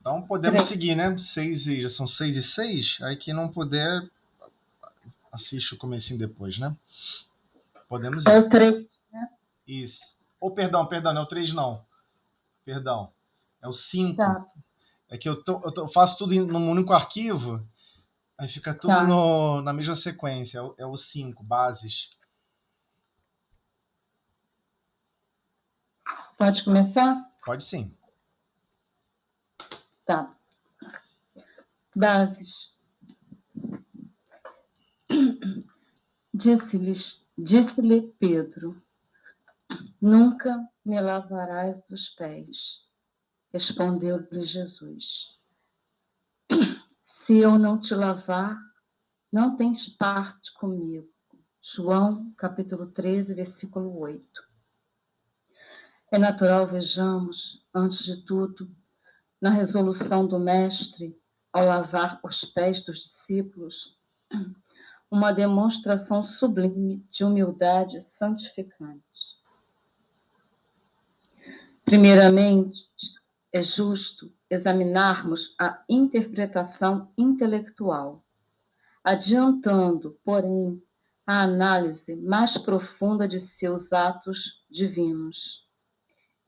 Então podemos seguir, né? Já são 6:06. Aí quem não puder, assiste o comecinho depois, né? Podemos É ir. o 3, né? Isso. Perdão, não é o 3 não. Perdão. É o 5. Tá, É que eu faço tudo num único arquivo, aí fica tudo tá. na mesma sequência. É o 5, bases. Pode começar? Pode sim. Tá. Bases. Disse-lhe Pedro: Nunca me lavarás dos pés. Respondeu-lhe Jesus: Se eu não te lavar, não tens parte comigo. João, capítulo 13, versículo 8. É natural vejamos, antes de tudo, na resolução do Mestre ao lavar os pés dos discípulos, uma demonstração sublime de humildade santificante. Primeiramente, é justo examinarmos a interpretação intelectual, adiantando, porém, a análise mais profunda de seus atos divinos.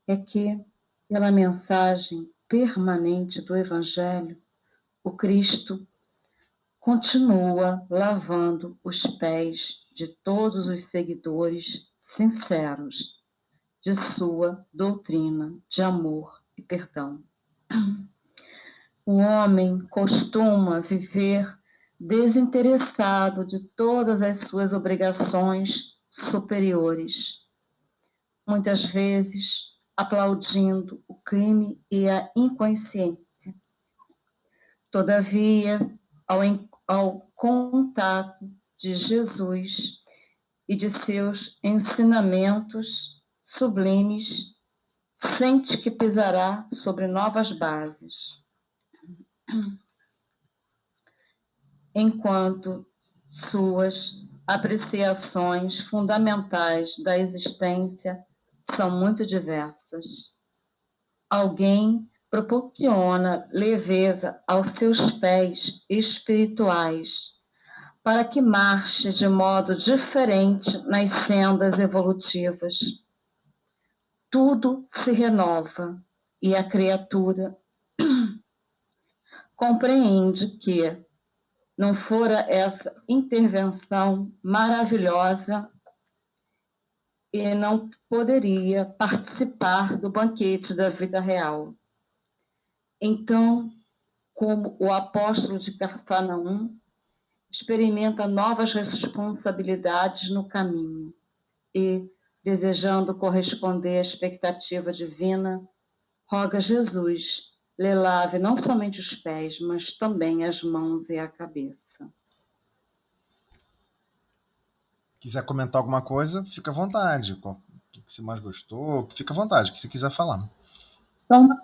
É que, pela mensagem permanente do Evangelho, o Cristo continua lavando os pés de todos os seguidores sinceros de sua doutrina de amor e perdão. O homem costuma viver desinteressado de todas as suas obrigações superiores, muitas vezes aplaudindo o crime e a inconsciência. Todavia, ao contato de Jesus e de seus ensinamentos sublimes, sente que pisará sobre novas bases. Enquanto suas apreciações fundamentais da existência são muito diversas. Alguém proporciona leveza aos seus pés espirituais para que marche de modo diferente nas sendas evolutivas. Tudo se renova e a criatura compreende que não fora essa intervenção maravilhosa e não poderia participar do banquete da vida real. Então, como o apóstolo de Cafarnaum, experimenta novas responsabilidades no caminho e, desejando corresponder à expectativa divina, roga a Jesus lhe lave não somente os pés, mas também as mãos e a cabeça. Quiser comentar alguma coisa, fica à vontade. O que você mais gostou, fica à vontade, o que você quiser falar. Só uma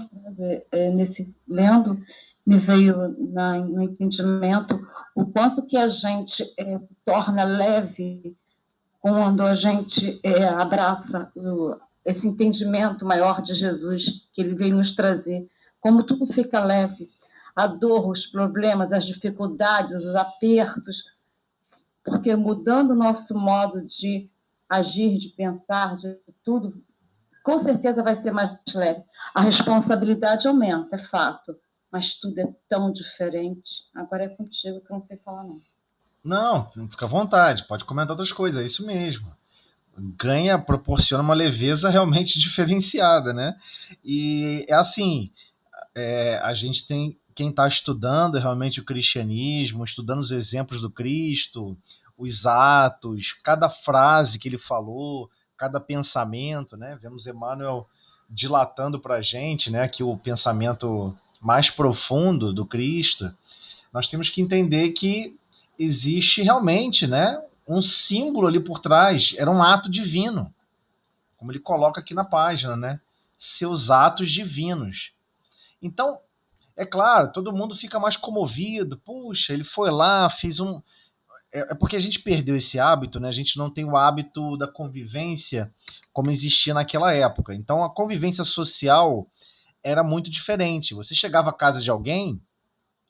frase lendo, me veio no entendimento o quanto que a gente se torna leve quando a gente abraça esse entendimento maior de Jesus que ele veio nos trazer. Como tudo fica leve, a dor, os problemas, as dificuldades, os apertos, porque mudando o nosso modo de agir, de pensar, de tudo, com certeza vai ser mais leve. A responsabilidade aumenta, é fato, mas tudo é tão diferente. Agora é contigo que eu não sei falar, não. Não, fica à vontade, pode comentar outras coisas, é isso mesmo. Proporciona uma leveza realmente diferenciada, né? E é assim, a gente tem, quem está estudando realmente o cristianismo, estudando os exemplos do Cristo, os atos, cada frase que ele falou, cada pensamento, né? Vemos Emmanuel dilatando para a gente, né, que o pensamento mais profundo do Cristo, nós temos que entender que existe realmente, né, um símbolo ali por trás, era um ato divino, como ele coloca aqui na página, né? Seus atos divinos. Então, é claro, todo mundo fica mais comovido. Puxa, ele foi lá, fez é porque a gente perdeu esse hábito, né? A gente não tem o hábito da convivência como existia naquela época. Então a convivência social era muito diferente. Você chegava à casa de alguém,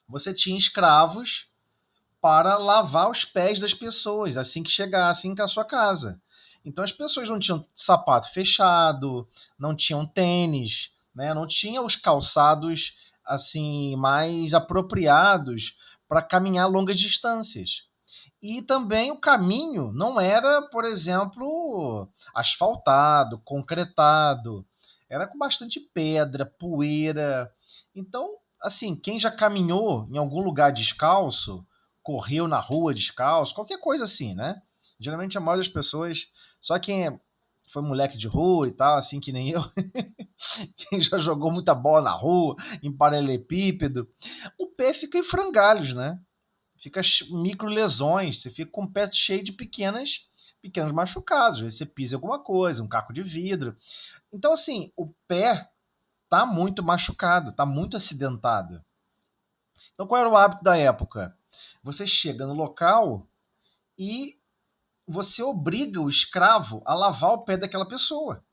você tinha escravos para lavar os pés das pessoas assim que chegassem à sua casa. Então as pessoas não tinham sapato fechado, não tinham tênis, né? Não tinham os calçados assim mais apropriados para caminhar longas distâncias. E também o caminho não era, por exemplo, asfaltado, concretado. Era com bastante pedra, poeira. Então, assim, quem já caminhou em algum lugar descalço, correu na rua descalço, qualquer coisa assim, né? Geralmente a maioria das pessoas, só foi moleque de rua e tal, assim que nem eu, quem já jogou muita bola na rua, em paralelepípedo, o pé fica em frangalhos, né? Fica micro lesões, você fica com o pé cheio de pequenos machucados. Às vezes você pisa em alguma coisa, um caco de vidro. Então, assim, o pé tá muito machucado, tá muito acidentado. Então, qual era o hábito da época? Você chega no local e você obriga o escravo a lavar o pé daquela pessoa,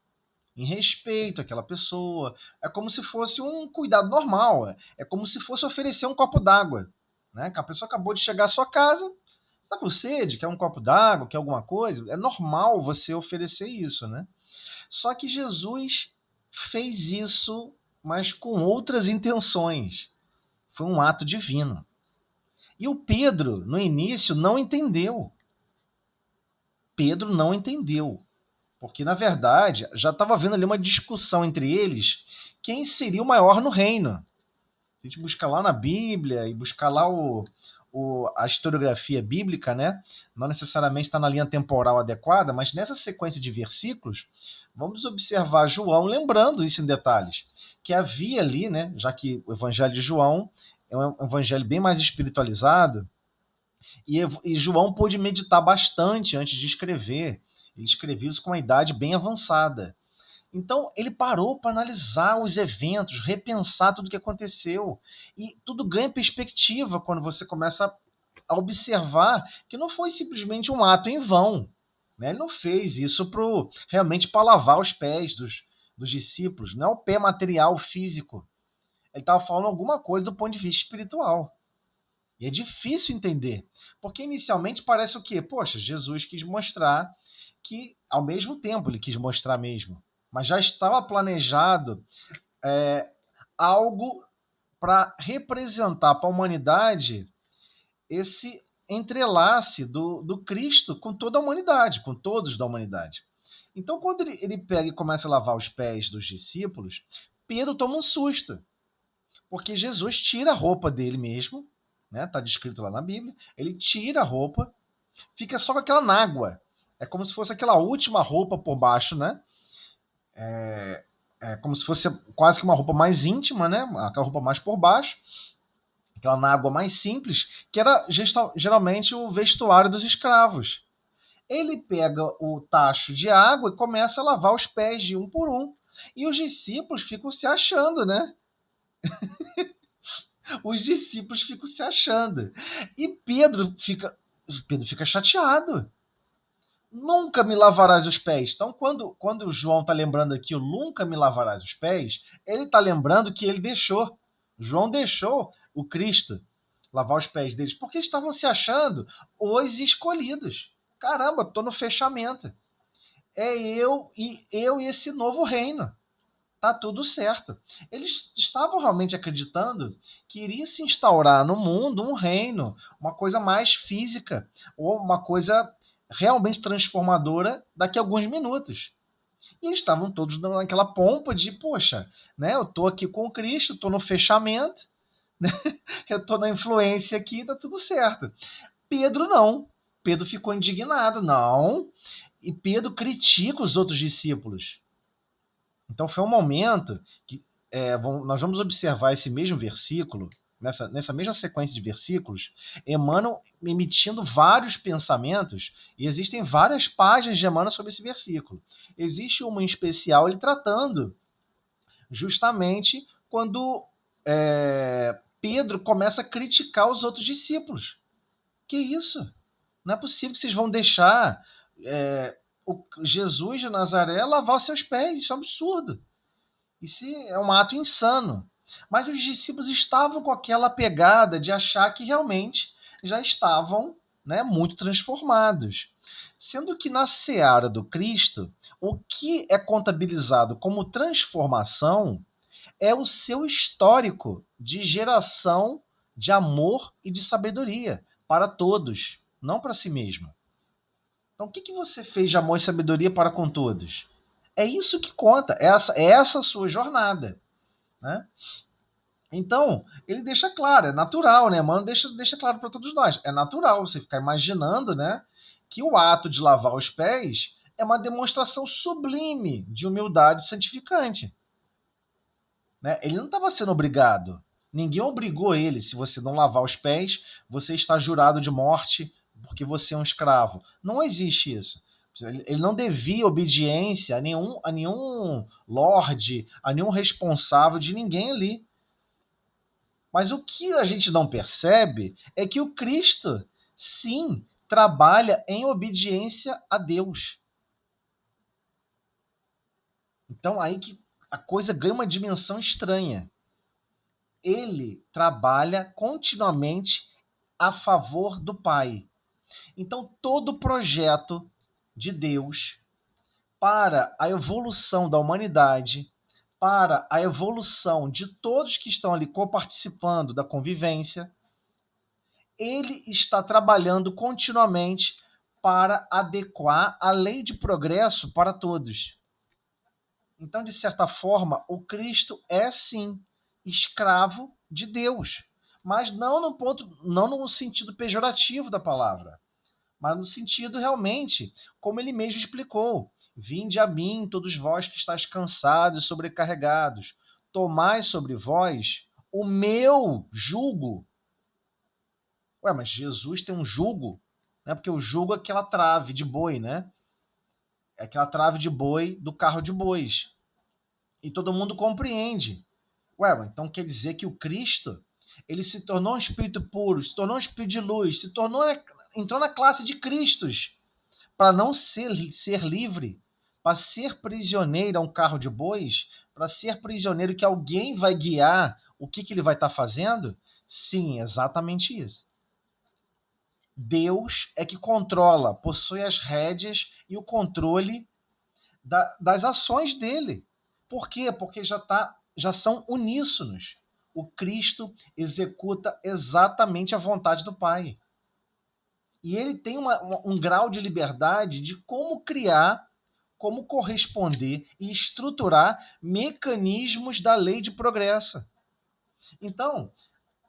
em respeito àquela pessoa. É como se fosse um cuidado normal. É como se fosse oferecer um copo d'água. Né? Que a pessoa acabou de chegar à sua casa, você está com sede, quer um copo d'água, quer alguma coisa? É normal você oferecer isso. Né? Só que Jesus fez isso, mas com outras intenções. Foi um ato divino. E o Pedro, no início, não entendeu. Pedro não entendeu. Porque, na verdade, já estava havendo ali uma discussão entre eles quem seria o maior no reino. Se a gente buscar lá na Bíblia e buscar lá a historiografia bíblica, né? Não necessariamente está na linha temporal adequada, mas nessa sequência de versículos, vamos observar João lembrando isso em detalhes. Que havia ali, né? Já que o Evangelho de João é um evangelho bem mais espiritualizado, e João pôde meditar bastante antes de escrever. Ele escreveu isso com uma idade bem avançada. Então, ele parou para analisar os eventos, repensar tudo o que aconteceu. E tudo ganha perspectiva quando você começa a observar que não foi simplesmente um ato em vão. Né? Ele não fez isso realmente para lavar os pés dos discípulos. Não é o pé material, físico. Ele estava falando alguma coisa do ponto de vista espiritual. E é difícil entender. Porque inicialmente parece o quê? Poxa, Jesus quis mostrar que, ao mesmo tempo, ele quis mostrar mesmo. Mas já estava planejado algo para representar para a humanidade esse entrelace do Cristo com toda a humanidade, com todos da humanidade. Então, quando ele pega e começa a lavar os pés dos discípulos, Pedro toma um susto, porque Jesus tira a roupa dele mesmo, né? Tá descrito lá na Bíblia. Ele tira a roupa, fica só com aquela nágua. É como se fosse aquela última roupa por baixo, né? É como se fosse quase que uma roupa mais íntima, né? Aquela roupa mais por baixo, aquela nágua mais simples, que era geralmente o vestuário dos escravos. Ele pega o tacho de água e começa a lavar os pés de um por um. E os discípulos ficam se achando, né? Os discípulos ficam se achando. E Pedro fica chateado. Nunca me lavarás os pés. Então, quando o João está lembrando aqui o nunca me lavarás os pés, ele está lembrando que ele deixou. João deixou o Cristo lavar os pés deles, porque estavam se achando os escolhidos. Caramba, estou no fechamento. É eu e esse novo reino. Tá tudo certo. Eles estavam realmente acreditando que iria se instaurar no mundo um reino, uma coisa mais física, ou uma coisa realmente transformadora daqui a alguns minutos. E eles estavam todos naquela pompa de, poxa, né, eu tô aqui com o Cristo, tô no fechamento, né, eu tô na influência aqui, tá tudo certo. Pedro não. Pedro ficou indignado, não. E Pedro critica os outros discípulos. Então foi um momento que nós vamos observar esse mesmo versículo, nessa mesma sequência de versículos, Emmanuel emitindo vários pensamentos, e existem várias páginas de Emmanuel sobre esse versículo. Existe uma em especial, ele tratando justamente quando Pedro começa a criticar os outros discípulos. Que isso? Não é possível que vocês vão deixar o Jesus de Nazaré lavar os seus pés. Isso é um absurdo. Isso é um ato insano. Mas os discípulos estavam com aquela pegada de achar que realmente já estavam, né, muito transformados. Sendo que na seara do Cristo, o que é contabilizado como transformação é o seu histórico de geração de amor e de sabedoria para todos, não para si mesmo. Então, o que você fez de amor e sabedoria para com todos? É isso que conta, essa a sua jornada, né? Então, ele deixa claro, é natural, né? Mano, deixa claro para todos nós. É natural você ficar imaginando, né, que o ato de lavar os pés é uma demonstração sublime de humildade santificante. Né? Ele não estava sendo obrigado. Ninguém obrigou ele. Se você não lavar os pés, você está jurado de morte porque você é um escravo. Não existe isso. Ele não devia obediência a nenhum lorde, a nenhum responsável de ninguém ali. Mas o que a gente não percebe é que o Cristo, sim, trabalha em obediência a Deus. Então aí que a coisa ganha uma dimensão estranha. Ele trabalha continuamente a favor do Pai. Então, todo projeto de Deus para a evolução da humanidade, para a evolução de todos que estão ali coparticipando da convivência, ele está trabalhando continuamente para adequar a lei de progresso para todos. Então, de certa forma, o Cristo é sim escravo de Deus, mas não no sentido pejorativo da palavra, mas no sentido realmente, como ele mesmo explicou: vinde a mim, todos vós que estáis cansados e sobrecarregados, tomai sobre vós o meu jugo. Ué, mas Jesus tem um jugo, né? Porque o jugo é aquela trave de boi, né? É aquela trave de boi do carro de bois. E todo mundo compreende. Ué, então quer dizer que o Cristo, ele se tornou um espírito puro, se tornou um espírito de luz, entrou na classe de Cristos, para não ser livre, para ser prisioneiro a um carro de bois, para ser prisioneiro que alguém vai guiar o que ele vai estar fazendo? Sim, exatamente isso. Deus é que controla, possui as rédeas e o controle das ações dele. Por quê? Porque já são uníssonos. O Cristo executa exatamente a vontade do Pai. E ele tem um grau de liberdade de como criar, como corresponder e estruturar mecanismos da lei de progresso. Então,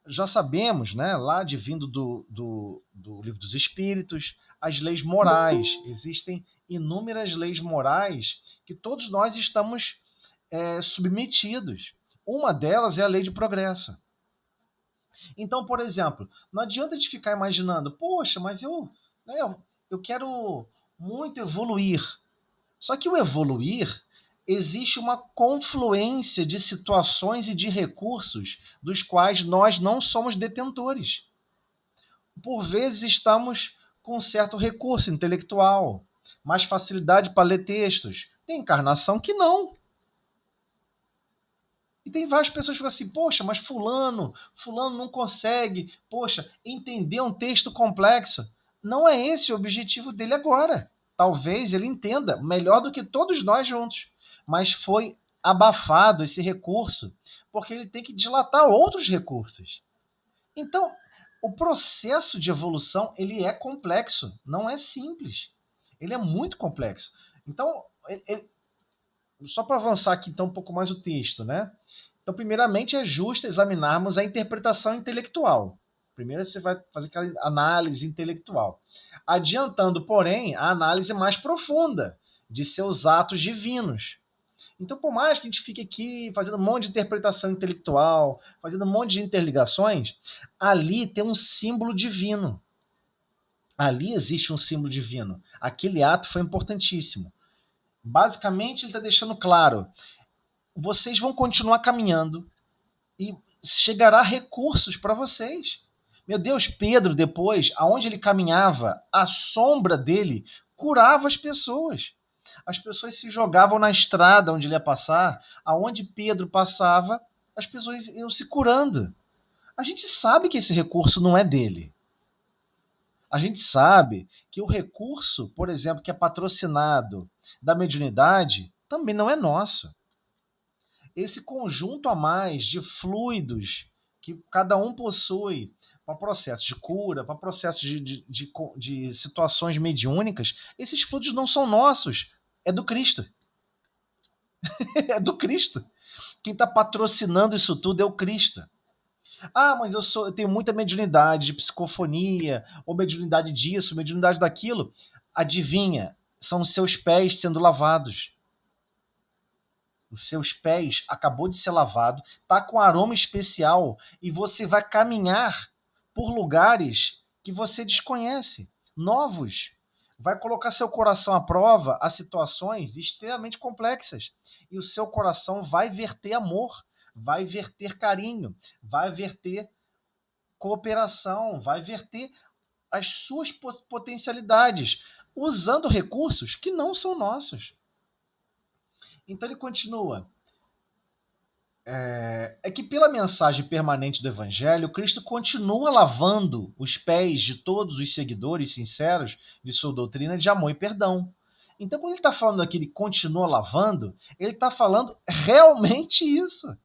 já sabemos, né, lá de vindo do Livro dos Espíritos, as leis morais. Existem inúmeras leis morais que todos nós estamos submetidos. Uma delas é a lei de progresso. Então, por exemplo, não adianta de ficar imaginando, poxa, mas eu quero muito evoluir. Só que o evoluir existe uma confluência de situações e de recursos dos quais nós não somos detentores. Por vezes estamos com um certo recurso intelectual, mais facilidade para ler textos. Tem encarnação que não. E tem várias pessoas que ficam assim, poxa, mas fulano não consegue, poxa, entender um texto complexo. Não é esse o objetivo dele agora. Talvez ele entenda melhor do que todos nós juntos. Mas foi abafado esse recurso, porque ele tem que dilatar outros recursos. Então, o processo de evolução, ele é complexo, não é simples. Ele é muito complexo. Então, só para avançar aqui então um pouco mais o texto, né? Então, primeiramente, é justo examinarmos a interpretação intelectual. Primeiro você vai fazer aquela análise intelectual. Adiantando, porém, a análise mais profunda de seus atos divinos. Então, por mais que a gente fique aqui fazendo um monte de interpretação intelectual, fazendo um monte de interligações, ali tem um símbolo divino. Ali existe um símbolo divino. Aquele ato foi importantíssimo. Basicamente, ele está deixando claro: vocês vão continuar caminhando e chegará recursos para vocês. Meu Deus, Pedro, depois, aonde ele caminhava, a sombra dele curava as pessoas. As pessoas se jogavam na estrada onde ele ia passar, aonde Pedro passava, as pessoas iam se curando. A gente sabe que esse recurso não é dele. A gente sabe que o recurso, por exemplo, que é patrocinado da mediunidade, também não é nosso. Esse conjunto a mais de fluidos que cada um possui para processos de cura, para processos de situações mediúnicas, esses fluidos não são nossos, é do Cristo. É do Cristo. Quem está patrocinando isso tudo é o Cristo. Ah, mas eu tenho muita mediunidade de psicofonia, ou mediunidade disso, mediunidade daquilo. Adivinha, são os seus pés sendo lavados. Os seus pés acabou de ser lavado, tá com aroma especial e você vai caminhar por lugares que você desconhece, novos. Vai colocar seu coração à prova a situações extremamente complexas. E o seu coração vai verter amor, vai verter carinho, vai verter cooperação, vai verter as suas potencialidades, usando recursos que não são nossos. Então ele continua. É que pela mensagem permanente do Evangelho, Cristo continua lavando os pés de todos os seguidores sinceros de sua doutrina de amor e perdão. Então, quando ele está falando aqui, ele continua lavando, ele está falando realmente isso.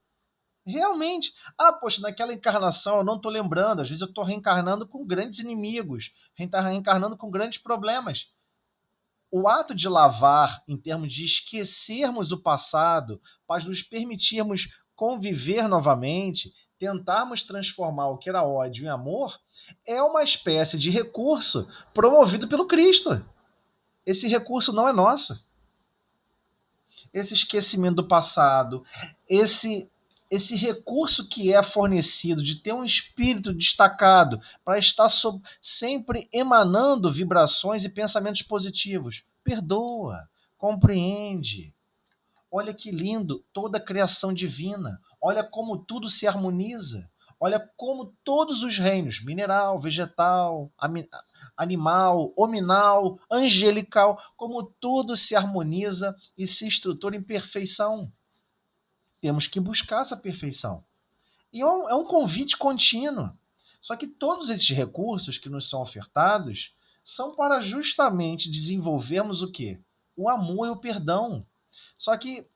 Realmente. Ah, poxa, naquela encarnação eu não estou lembrando, às vezes eu estou reencarnando com grandes inimigos, reencarnando com grandes problemas. O ato de lavar, em termos de esquecermos o passado, para nos permitirmos conviver novamente, tentarmos transformar o que era ódio em amor, é uma espécie de recurso promovido pelo Cristo. Esse recurso não é nosso. Esse esquecimento do passado, esse recurso que é fornecido de ter um espírito destacado para estar sempre emanando vibrações e pensamentos positivos. Perdoa, compreende. Olha que lindo toda a criação divina. Olha como tudo se harmoniza. Olha como todos os reinos, mineral, vegetal, animal, hominal, angelical, como tudo se harmoniza e se estrutura em perfeição. Temos que buscar essa perfeição. E é um convite contínuo. Só que todos esses recursos que nos são ofertados são para justamente desenvolvermos o quê? O amor e o perdão. Só que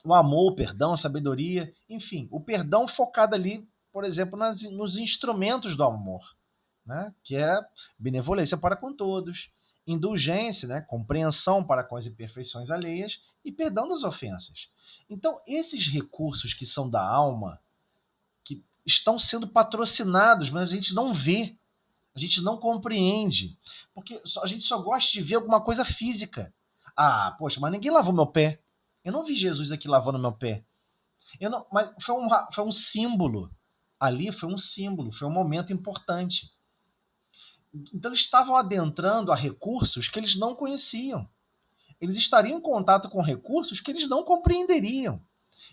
o amor, o perdão, a sabedoria, enfim, o perdão focado ali, por exemplo, nos instrumentos do amor, né? Que é benevolência para com todos, indulgência, né? Compreensão para com as imperfeições alheias e perdão das ofensas. Então, esses recursos que são da alma, que estão sendo patrocinados, mas a gente não vê, a gente não compreende, porque a gente só gosta de ver alguma coisa física. Ah, poxa, mas ninguém lavou meu pé. Eu não vi Jesus aqui lavando meu pé. Mas foi um símbolo. Ali foi um símbolo, foi um momento importante. Então eles estavam adentrando a recursos que eles não conheciam. Eles estariam em contato com recursos que eles não compreenderiam.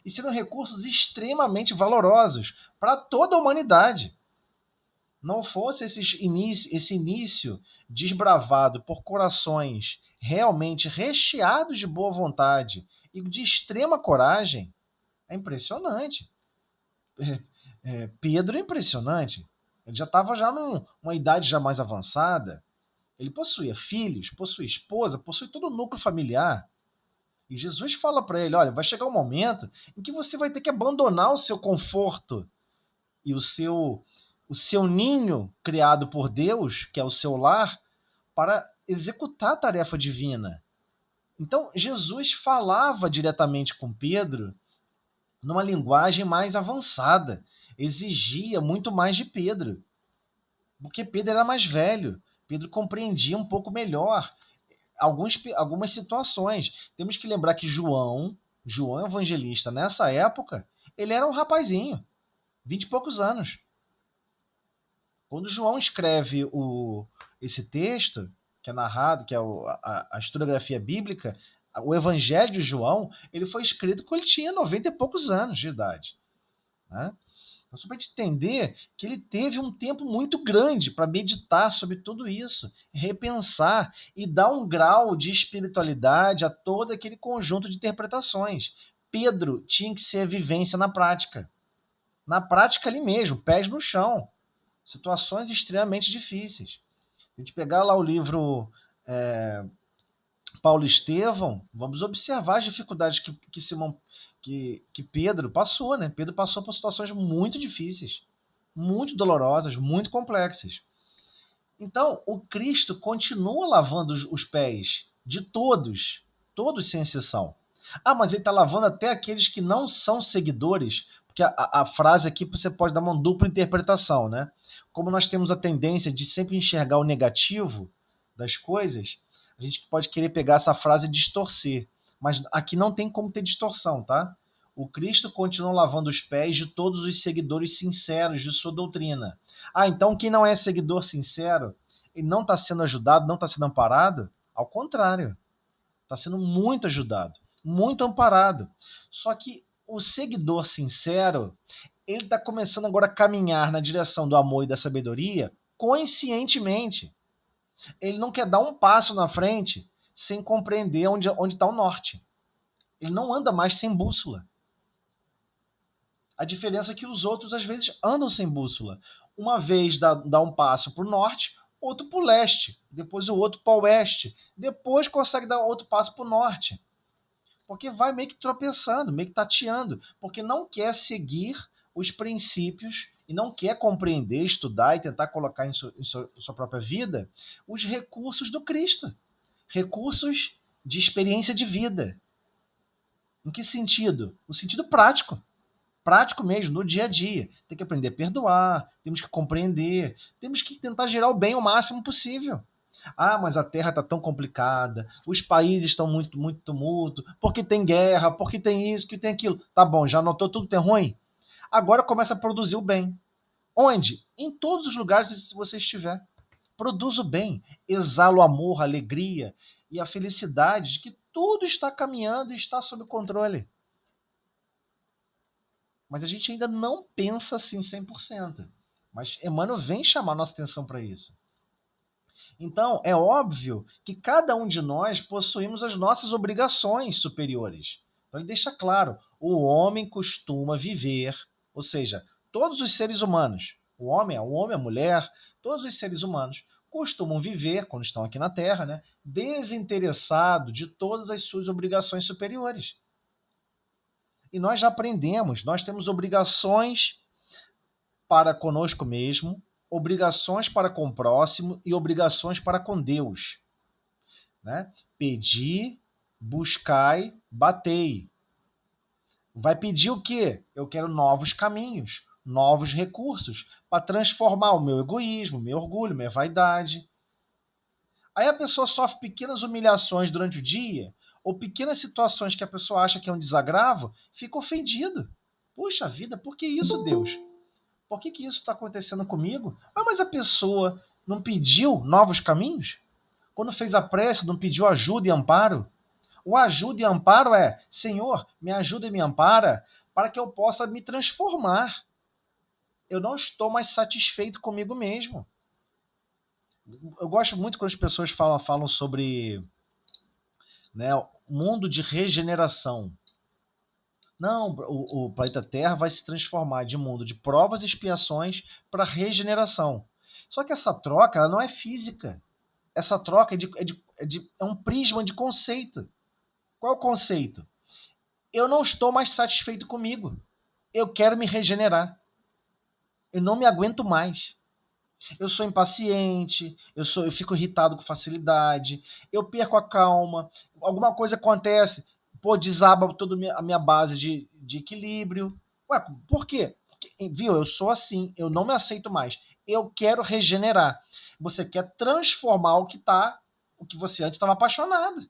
E seriam recursos extremamente valorosos para toda a humanidade. Não fosse esse início desbravado por corações realmente recheados de boa vontade e de extrema coragem, é impressionante. Pedro é impressionante. Ele já estava já numa idade já mais avançada. Ele possuía filhos, possuía esposa, possuía todo o núcleo familiar. E Jesus fala para ele, olha, vai chegar um momento em que você vai ter que abandonar o seu conforto e o seu ninho criado por Deus, que é o seu lar, para executar a tarefa divina. Então, Jesus falava diretamente com Pedro numa linguagem mais avançada, exigia muito mais de Pedro, porque Pedro era mais velho, Pedro compreendia um pouco melhor algumas situações. Temos que lembrar que João Evangelista, nessa época, ele era um rapazinho, 20 e poucos anos. Quando João escreve esse texto, que é narrado, que é a historiografia bíblica, o Evangelho de João, ele foi escrito quando ele tinha 90 e poucos anos de idade. Né? Então, só para a gente entender que ele teve um tempo muito grande para meditar sobre tudo isso, repensar e dar um grau de espiritualidade a todo aquele conjunto de interpretações. Pedro tinha que ser a vivência na prática. Na prática ali mesmo, pés no chão. Situações extremamente difíceis. Se a gente pegar lá o livro Paulo Estevão, vamos observar as dificuldades que Pedro passou, né? Pedro passou por situações muito difíceis, muito dolorosas, muito complexas. Então, o Cristo continua lavando os pés de todos, todos sem exceção. Ah, mas ele está lavando até aqueles que não são seguidores, porque a frase aqui você pode dar uma dupla interpretação, né? Como nós temos a tendência de sempre enxergar o negativo das coisas, a gente pode querer pegar essa frase e distorcer. Mas aqui não tem como ter distorção, tá? O Cristo continua lavando os pés de todos os seguidores sinceros de sua doutrina. Ah, então quem não é seguidor sincero, ele não está sendo ajudado, não está sendo amparado? Ao contrário, está sendo muito ajudado, muito amparado. Só que o seguidor sincero, ele está começando agora a caminhar na direção do amor e da sabedoria conscientemente. Ele não quer dar um passo na frente sem compreender onde está o norte. Ele não anda mais sem bússola. A diferença é que os outros, às vezes, andam sem bússola. Uma vez dá um passo para o norte, outro para o leste, depois o outro para o oeste, depois consegue dar outro passo para o norte. Porque vai meio que tropeçando, meio que tateando, porque não quer seguir os princípios e não quer compreender, estudar e tentar colocar em sua própria vida os recursos do Cristo. Recursos de experiência de vida. Em que sentido? No sentido prático. Prático mesmo, no dia a dia. Tem que aprender a perdoar, temos que compreender, temos que tentar gerar o bem o máximo possível. Ah, mas a terra está tão complicada, os países estão muito tumulto, porque tem guerra, porque tem isso, que tem aquilo. Tá bom, já notou tudo que é ruim? Agora começa a produzir o bem. Onde? Em todos os lugares se você estiver. Produza o bem, exala o amor, a alegria e a felicidade de que tudo está caminhando e está sob controle. Mas a gente ainda não pensa assim 100%. Mas Emmanuel vem chamar nossa atenção para isso. Então, é óbvio que cada um de nós possuímos as nossas obrigações superiores. Então, ele deixa claro: o homem costuma viver, ou seja, todos os seres humanos, o homem, a mulher, todos os seres humanos costumam viver, quando estão aqui na Terra, né, desinteressado de todas as suas obrigações superiores. E nós já aprendemos, nós temos obrigações para conosco mesmo, obrigações para com o próximo e obrigações para com Deus. Né? Pedi, buscai, batei. Vai pedir o quê? Eu quero novos caminhos, novos recursos para transformar o meu egoísmo, meu orgulho, minha vaidade. Aí a pessoa sofre pequenas humilhações durante o dia, ou pequenas situações que a pessoa acha que é um desagravo, fica ofendido. Puxa vida, por que isso, Deus? Por que isso está acontecendo comigo? Ah, mas a pessoa não pediu novos caminhos? Quando fez a prece, não pediu ajuda e amparo? O ajuda e amparo é: Senhor, me ajuda e me ampara para que eu possa me transformar. Eu não estou mais satisfeito comigo mesmo. Eu gosto muito quando as pessoas falam sobre, né, mundo de regeneração. Não, o planeta Terra vai se transformar de mundo de provas e expiações para regeneração. Só que essa troca ela não é física. Essa troca é um prisma de conceito. Qual é o conceito? Eu não estou mais satisfeito comigo. Eu quero me regenerar. Eu não me aguento mais. Eu sou impaciente, eu fico irritado com facilidade, eu perco a calma, alguma coisa acontece, pô, desaba toda a minha base de equilíbrio. Ué, por quê? Porque, viu, eu sou assim, eu não me aceito mais. Eu quero regenerar. Você quer transformar o que você antes estava apaixonado.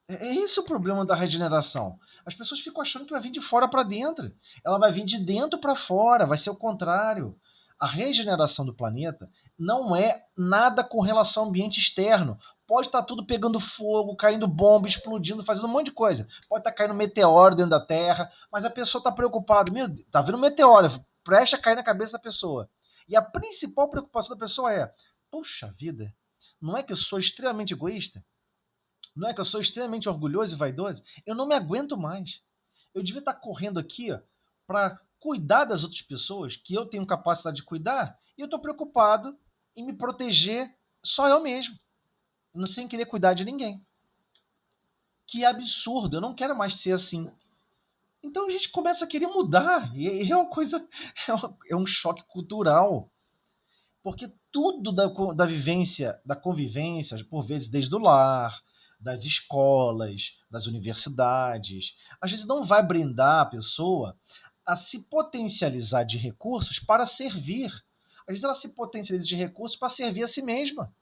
É esse o problema da regeneração. As pessoas ficam achando que vai vir de fora para dentro. Ela vai vir de dentro para fora, vai ser o contrário. A regeneração do planeta não é nada com relação ao ambiente externo. Pode estar tudo pegando fogo, caindo bomba, explodindo, fazendo um monte de coisa. Pode estar caindo meteoro dentro da Terra, mas a pessoa está preocupada. Meu Deus, tá vindo um meteoro, presta a cair na cabeça da pessoa. E a principal preocupação da pessoa é: puxa vida, não é que eu sou extremamente egoísta? Não é que eu sou extremamente orgulhoso e vaidoso? Eu não me aguento mais. Eu devia estar correndo aqui para cuidar das outras pessoas que eu tenho capacidade de cuidar e eu estou preocupado em me proteger só eu mesmo, sem querer cuidar de ninguém. Que absurdo, eu não quero mais ser assim. Então a gente começa a querer mudar, e é uma coisa, é um choque cultural, porque tudo da vivência, da convivência, por vezes desde o lar, das escolas, das universidades, às vezes não vai brindar a pessoa a se potencializar de recursos para servir. Às vezes ela se potencializa de recursos para servir a si mesma.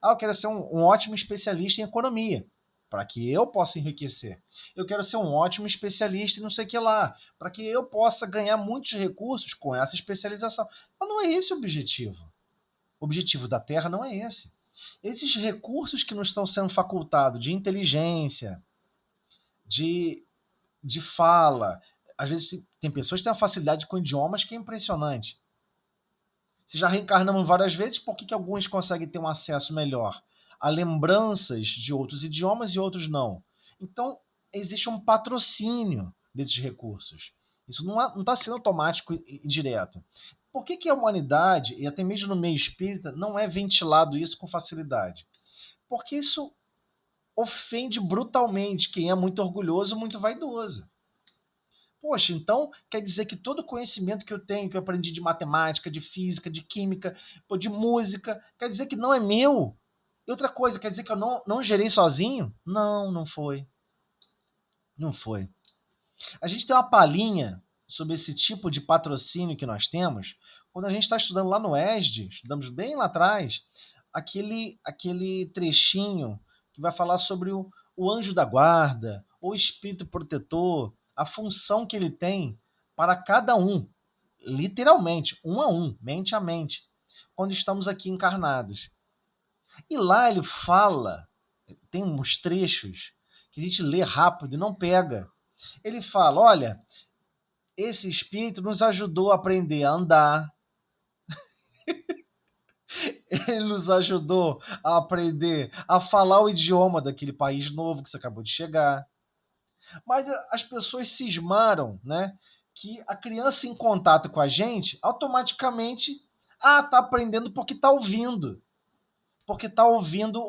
Ah, eu quero ser um ótimo especialista em economia, para que eu possa enriquecer. Eu quero ser um ótimo especialista em não sei o que lá, para que eu possa ganhar muitos recursos com essa especialização. Mas não é esse o objetivo. O objetivo da Terra não é esse. Esses recursos que nos estão sendo facultados de inteligência, de, de fala, às vezes tem pessoas que têm uma facilidade com idiomas que é impressionante. Se já reencarnamos várias vezes, por que alguns conseguem ter um acesso melhor a lembranças de outros idiomas e outros não? Então, existe um patrocínio desses recursos. Isso não está sendo automático e direto. Por que a humanidade, e até mesmo no meio espírita, não é ventilado isso com facilidade? Porque isso ofende brutalmente quem é muito orgulhoso, muito vaidoso. Poxa, então quer dizer que todo o conhecimento que eu tenho, que eu aprendi de matemática, de física, de química, de música, quer dizer que não é meu? E outra coisa, quer dizer que eu não gerei sozinho? Não, não foi. Não foi. A gente tem uma palhinha sobre esse tipo de patrocínio que nós temos quando a gente está estudando lá no ESD, estudamos bem lá atrás, aquele trechinho que vai falar sobre o anjo da guarda, o espírito protetor, a função que ele tem para cada um, literalmente, um a um, mente a mente, quando estamos aqui encarnados. E lá ele fala, tem uns trechos que a gente lê rápido e não pega. Ele fala: olha, esse espírito nos ajudou a aprender a andar, ele nos ajudou a aprender a falar o idioma daquele país novo que você acabou de chegar. Mas as pessoas cismaram, né, que a criança em contato com a gente, automaticamente, tá aprendendo porque tá ouvindo. Porque tá ouvindo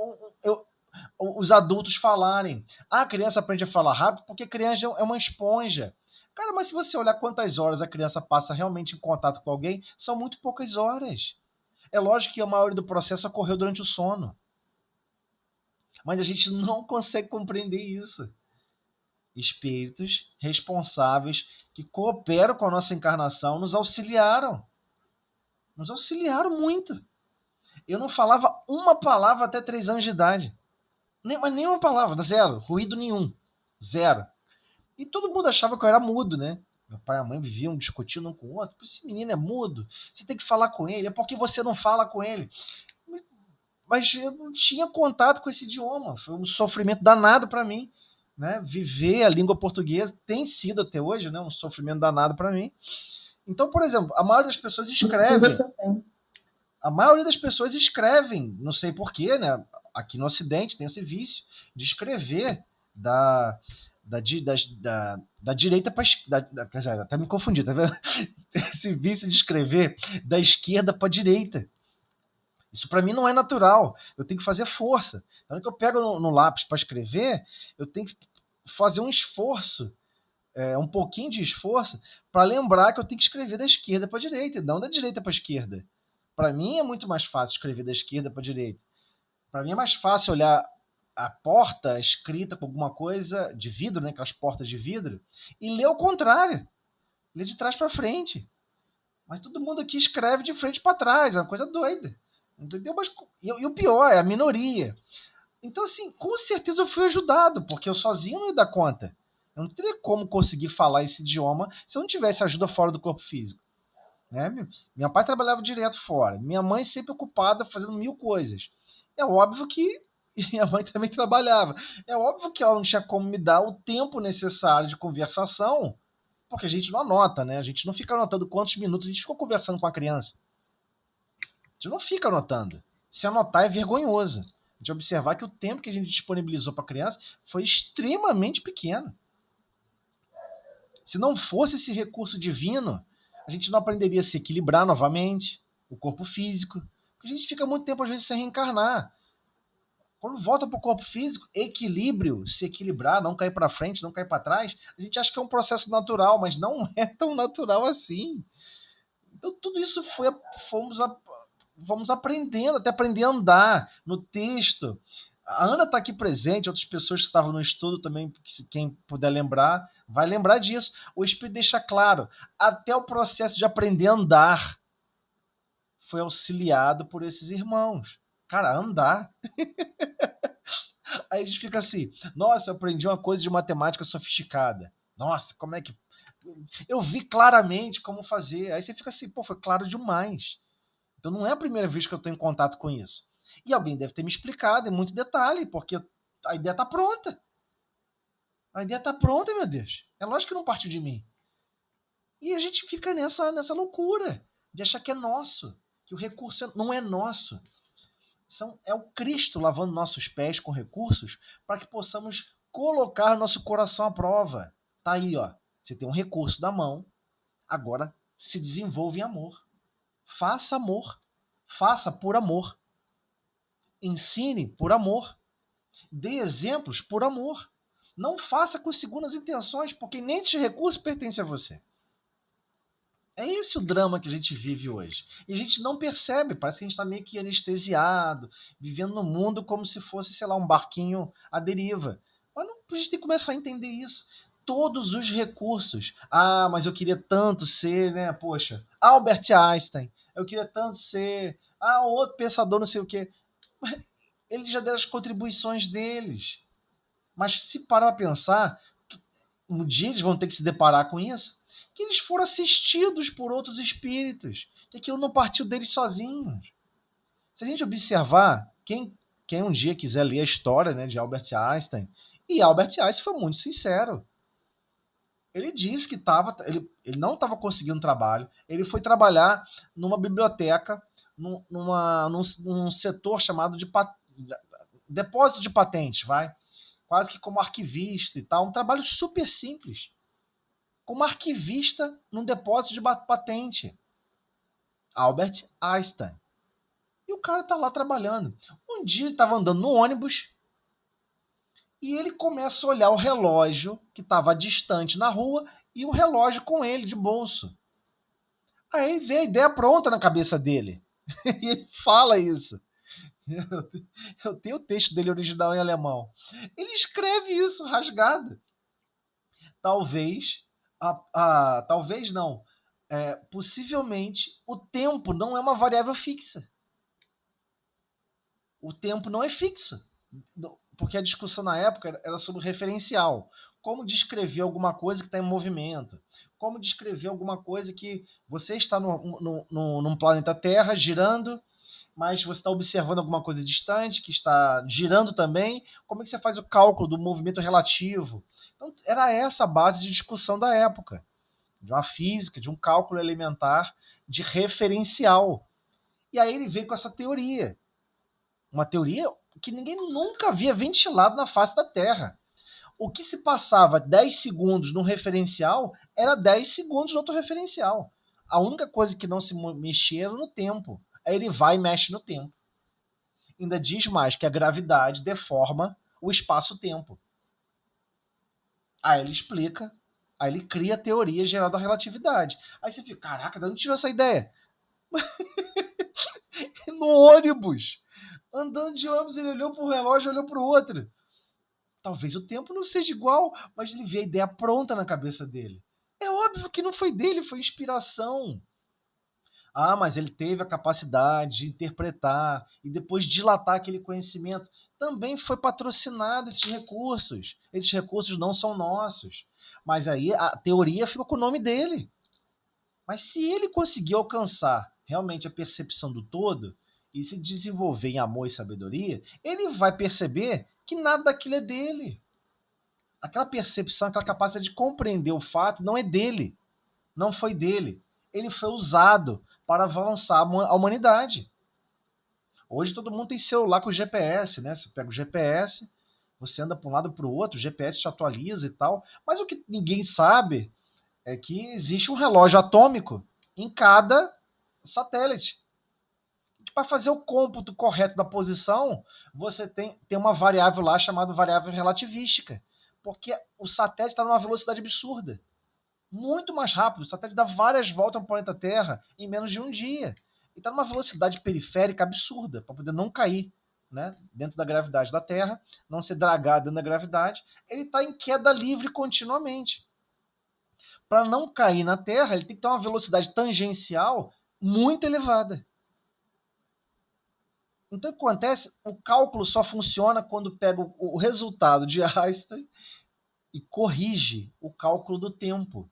os adultos falarem. A criança aprende a falar rápido porque a criança é uma esponja. Cara, mas se você olhar quantas horas a criança passa realmente em contato com alguém, são muito poucas horas. É lógico que a maioria do processo ocorreu durante o sono. Mas a gente não consegue compreender isso. Espíritos responsáveis que cooperam com a nossa encarnação nos auxiliaram. Nos auxiliaram muito. Eu não falava uma palavra até 3 anos de idade. Mas nenhuma palavra, zero. Ruído nenhum. Zero. E todo mundo achava que eu era mudo, né? Meu pai e a mãe viviam discutindo um com o outro. Esse menino é mudo. Você tem que falar com ele. É porque você não fala com ele. Mas eu não tinha contato com esse idioma. Foi um sofrimento danado para mim. Né? Viver a língua portuguesa tem sido até hoje, né, um sofrimento danado para mim. Então, por exemplo, a maioria das pessoas escrevem. A maioria das pessoas escrevem, não sei porquê, né? Aqui no Ocidente tem esse vício de escrever da direita para esquerda. Até me confundi, tá vendo? Esse vício de escrever da esquerda para a direita. Isso para mim não é natural. Eu tenho que fazer força. Na hora que eu pego no lápis para escrever, eu tenho que fazer um esforço, um pouquinho de esforço, para lembrar que eu tenho que escrever da esquerda para a direita, não da direita para a esquerda. Para mim é muito mais fácil escrever da esquerda para a direita. Para mim é mais fácil olhar a porta escrita com alguma coisa de vidro, né, aquelas portas de vidro, e ler o contrário. Ler de trás para frente. Mas todo mundo aqui escreve de frente para trás, é uma coisa doida. Entendeu? Mas, e o pior, é a minoria. Então, assim, com certeza eu fui ajudado, porque eu sozinho não ia dar conta. Eu não teria como conseguir falar esse idioma se eu não tivesse ajuda fora do corpo físico. Né? Meu pai trabalhava direto fora. Minha mãe sempre ocupada fazendo 1000 coisas. É óbvio que e minha mãe também trabalhava. É óbvio que ela não tinha como me dar o tempo necessário de conversação, porque a gente não anota, né? A gente não fica anotando quantos minutos a gente ficou conversando com a criança. A gente não fica anotando. Se anotar é vergonhoso. A gente observar que o tempo que a gente disponibilizou para a criança foi extremamente pequeno. Se não fosse esse recurso divino, a gente não aprenderia a se equilibrar novamente, o corpo físico. Porque a gente fica muito tempo, às vezes, sem reencarnar. Quando volta para o corpo físico, equilíbrio, se equilibrar, não cair para frente, não cair para trás, a gente acha que é um processo natural, mas não é tão natural assim. Então, tudo isso fomos aprendendo, até aprender a andar no texto. A Ana está aqui presente, outras pessoas que estavam no estudo também, quem puder lembrar, vai lembrar disso. O Espírito deixa claro, até o processo de aprender a andar foi auxiliado por esses irmãos. Cara, andar. Aí a gente fica assim, nossa, eu aprendi uma coisa de matemática sofisticada. Nossa, como é que... Eu vi claramente como fazer. Aí você fica assim, pô, foi claro demais. Então não é a primeira vez que eu estou em contato com isso. E alguém deve ter me explicado em muito detalhe, porque a ideia está pronta. A ideia está pronta, meu Deus. É lógico que não partiu de mim. E a gente fica nessa loucura de achar que é nosso, que o recurso não é nosso. É o Cristo lavando nossos pés com recursos para que possamos colocar nosso coração à prova. Tá aí, ó. Você tem um recurso da mão, agora se desenvolve em amor. Faça amor. Faça por amor. Ensine por amor. Dê exemplos por amor. Não faça com segundas intenções, porque nem esse recurso pertence a você. É esse o drama que a gente vive hoje. E a gente não percebe, parece que a gente está meio que anestesiado, vivendo no mundo como se fosse, sei lá, um barquinho à deriva. Mas não, a gente tem que começar a entender isso. Todos os recursos. Ah, mas eu queria tanto ser, né? Poxa, Albert Einstein. Eu queria tanto ser. Ah, outro pensador, não sei o quê. Eles já deram as contribuições deles. Mas se parar a pensar, um dia eles vão ter que se deparar com isso, que eles foram assistidos por outros espíritos, que aquilo não partiu deles sozinhos. Se a gente observar, quem um dia quiser ler a história, né, de Albert Einstein, e Albert Einstein foi muito sincero. Ele disse que ele não estava conseguindo trabalho, ele foi trabalhar numa biblioteca, num setor chamado de depósito de patentes, vai? Quase que como arquivista e tal, um trabalho super simples. Como arquivista num depósito de patente. Albert Einstein. E o cara tá lá trabalhando. Um dia ele estava andando no ônibus e ele começa a olhar o relógio que estava distante na rua e o relógio com ele de bolso. Aí ele vê a ideia pronta na cabeça dele. E ele fala isso. Eu tenho o texto dele original em alemão. Ele escreve isso rasgado. Talvez, talvez não, possivelmente o tempo não é uma variável fixa. O tempo não é fixo. Porque a discussão na época era sobre referencial. Como descrever alguma coisa que está em movimento? Como descrever alguma coisa que você está num planeta Terra girando, mas você está observando alguma coisa distante que está girando também? Como é que você faz o cálculo do movimento relativo? Então, era essa a base de discussão da época, de uma física, de um cálculo elementar de referencial. E aí ele veio com essa teoria. Uma teoria que ninguém nunca havia ventilado na face da Terra. O que se passava 10 segundos no referencial era 10 segundos no outro referencial. A única coisa que não se mexia era no tempo. Aí ele vai e mexe no tempo. Ainda diz mais que a gravidade deforma o espaço-tempo. Aí ele explica, aí ele cria a teoria geral da relatividade. Aí você fica, caraca, de onde tirou essa ideia? No ônibus. Andando de ônibus, ele olhou para o relógio, olhou para o outro. Talvez o tempo não seja igual, mas ele vê a ideia pronta na cabeça dele. É óbvio que não foi dele, foi inspiração. Ah, mas ele teve a capacidade de interpretar e depois dilatar aquele conhecimento. Também foi patrocinado esses recursos. Esses recursos não são nossos. Mas aí a teoria ficou com o nome dele. Mas se ele conseguiu alcançar realmente a percepção do todo, e se desenvolver em amor e sabedoria, ele vai perceber que nada daquilo é dele. Aquela percepção, aquela capacidade de compreender o fato não é dele, não foi dele. Ele foi usado para avançar a humanidade. Hoje todo mundo tem celular com GPS, né? Você pega o GPS, você anda para um lado para o outro, o GPS te atualiza e tal. Mas o que ninguém sabe é que existe um relógio atômico em cada satélite. Para fazer o cômputo correto da posição, você tem uma variável lá chamada variável relativística. Porque o satélite está numa velocidade absurda. Muito mais rápido. O satélite dá várias voltas no planeta Terra em menos de um dia. E está numa velocidade periférica absurda, para poder não cair, né, dentro da gravidade da Terra, não ser dragado dentro da gravidade. Ele está em queda livre continuamente. Para não cair na Terra, ele tem que ter uma velocidade tangencial muito elevada. Então, o que acontece? O cálculo só funciona quando pega o resultado de Einstein e corrige o cálculo do tempo.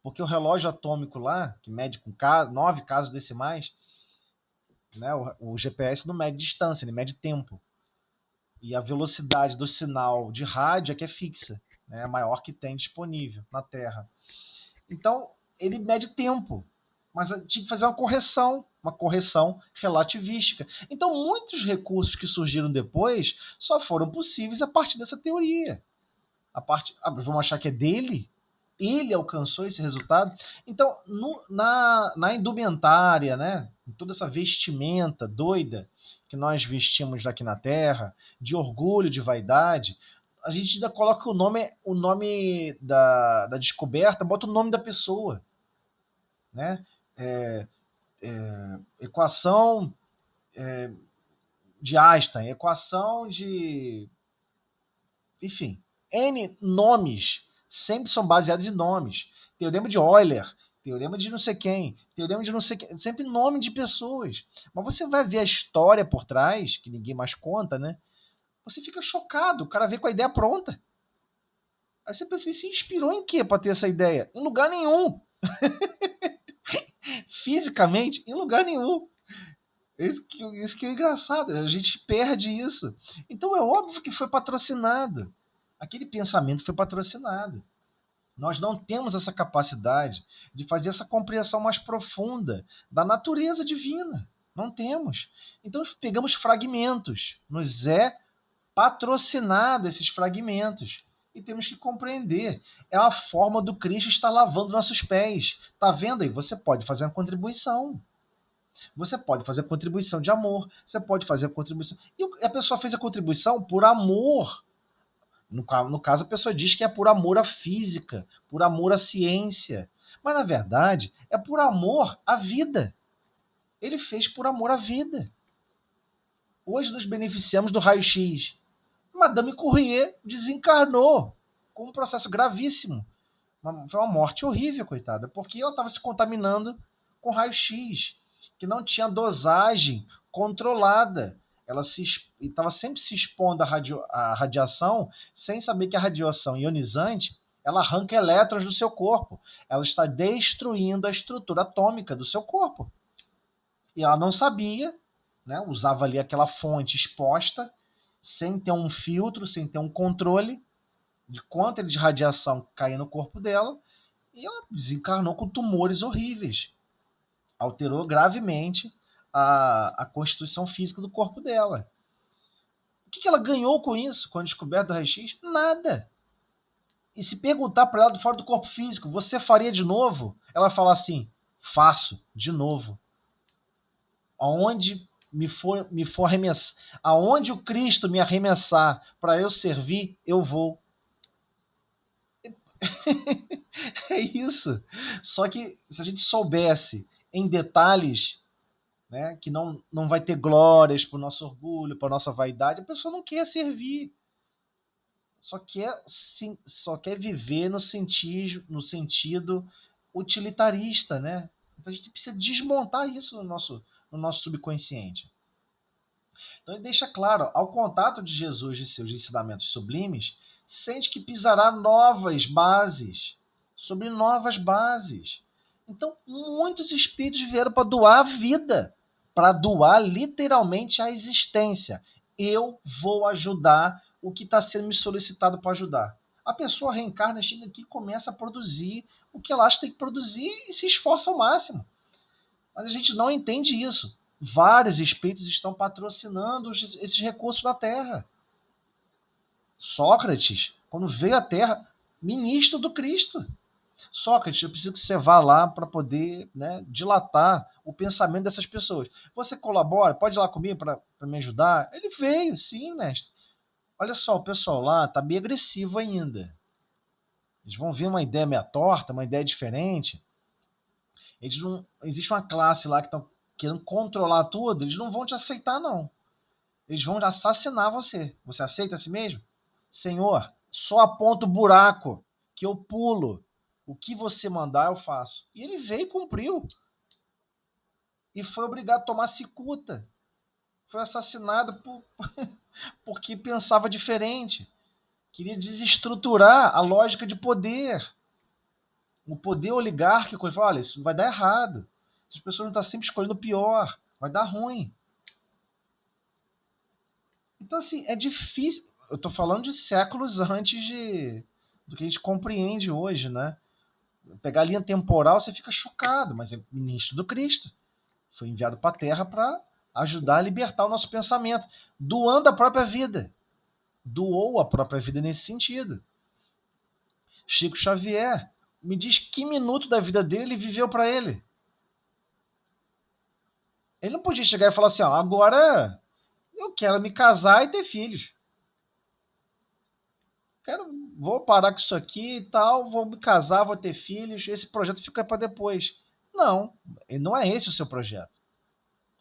Porque o relógio atômico lá, que mede com 9 casos decimais, né, o GPS não mede distância, ele mede tempo. E a velocidade do sinal de rádio é que é fixa, né, é a maior que tem disponível na Terra. Então, ele mede tempo, mas tinha que fazer uma correção relativística. Então, muitos recursos que surgiram depois só foram possíveis a partir dessa teoria. Vamos achar que é dele? Ele alcançou esse resultado? Então, na indumentária, né, toda essa vestimenta doida que nós vestimos aqui na Terra, de orgulho, de vaidade, a gente ainda coloca o nome da descoberta, bota o nome da pessoa. Né? Equação de Einstein, equação de... Enfim, N nomes sempre são baseados em nomes. Teorema de Euler, teorema de não sei quem, teorema de não sei quem, sempre nome de pessoas. Mas você vai ver a história por trás, que ninguém mais conta, né? Você fica chocado, o cara vê com a ideia pronta. Aí você pensa, ele se inspirou em quê para ter essa ideia? Em lugar nenhum. Fisicamente, em lugar nenhum. Isso que é engraçado, a gente perde isso. Então é óbvio que foi patrocinado. Aquele pensamento foi patrocinado. Nós não temos essa capacidade de fazer essa compreensão mais profunda da natureza divina. Não temos. Então pegamos fragmentos. Nos é patrocinado esses fragmentos. E temos que compreender. É a forma do Cristo estar lavando nossos pés. Tá vendo aí? Você pode fazer uma contribuição. Você pode fazer contribuição de amor. Você pode fazer a contribuição. E a pessoa fez a contribuição por amor. No caso, a pessoa diz que é por amor à física, por amor à ciência. Mas, na verdade, é por amor à vida. Ele fez por amor à vida. Hoje nos beneficiamos do raio-x. Madame Curie desencarnou com um processo gravíssimo. Foi uma morte horrível, coitada, porque ela estava se contaminando com raio-x, que não tinha dosagem controlada. Ela estava sempre se expondo à radiação, sem saber que a radiação ionizante ela arranca elétrons do seu corpo. Ela está destruindo a estrutura atômica do seu corpo. E ela não sabia, né? Usava ali aquela fonte exposta, sem ter um filtro, sem ter um controle de quanto de radiação caía no corpo dela, e ela desencarnou com tumores horríveis. Alterou gravemente a constituição física do corpo dela. O que ela ganhou com isso, com a descoberta do raio-x? Nada. E se perguntar para ela de fora do corpo físico, você faria de novo? Ela fala assim, faço de novo. Aonde me for arremessar, aonde o Cristo me arremessar para eu servir, eu vou. É isso. Só que se a gente soubesse em detalhes, né, que não vai ter glórias para o nosso orgulho, para a nossa vaidade, a pessoa não quer servir. Só quer viver no sentido utilitarista, né? Então a gente precisa desmontar isso no nosso subconsciente. Então ele deixa claro, ao contato de Jesus e seus ensinamentos sublimes, sente que pisará novas bases, sobre novas bases. Então muitos espíritos vieram para doar a vida para doar literalmente a existência. Eu vou ajudar o que está sendo me solicitado para ajudar. A pessoa reencarna, chega aqui e começa a produzir o que ela acha que tem que produzir e se esforça ao máximo. Mas a gente não entende isso. Vários espíritos estão patrocinando esses recursos da Terra. Sócrates, quando veio à Terra, ministro do Cristo. Sócrates, eu preciso que você vá lá para poder, né, dilatar o pensamento dessas pessoas. Você colabora? Pode ir lá comigo para me ajudar? Ele veio, sim, mestre. Olha só, o pessoal lá está bem agressivo ainda. Eles vão ver uma ideia meia torta, uma ideia diferente. Eles não, existe uma classe lá que estão querendo controlar tudo, eles não vão te aceitar, não. Eles vão assassinar você. Você aceita a si mesmo? Senhor, só aponta o buraco que eu pulo. O que você mandar, eu faço. E ele veio e cumpriu. E foi obrigado a tomar cicuta. Foi assassinado porque pensava diferente. Queria desestruturar a lógica de poder. O poder oligárquico. Ele falou, olha, isso vai dar errado. Essas pessoas não estão sempre escolhendo o pior. Vai dar ruim. Então, assim, é difícil. Eu estou falando de séculos antes do que a gente compreende hoje, né? Pegar a linha temporal, você fica chocado, mas é ministro do Cristo. Foi enviado para a Terra para ajudar a libertar o nosso pensamento, doando a própria vida. Doou a própria vida nesse sentido. Chico Xavier, me diz que minuto da vida dele ele viveu para ele. Ele não podia chegar e falar assim, ó, agora eu quero me casar e ter filhos. Vou parar com isso aqui e tal, vou me casar, vou ter filhos, esse projeto fica para depois. Não é esse o seu projeto.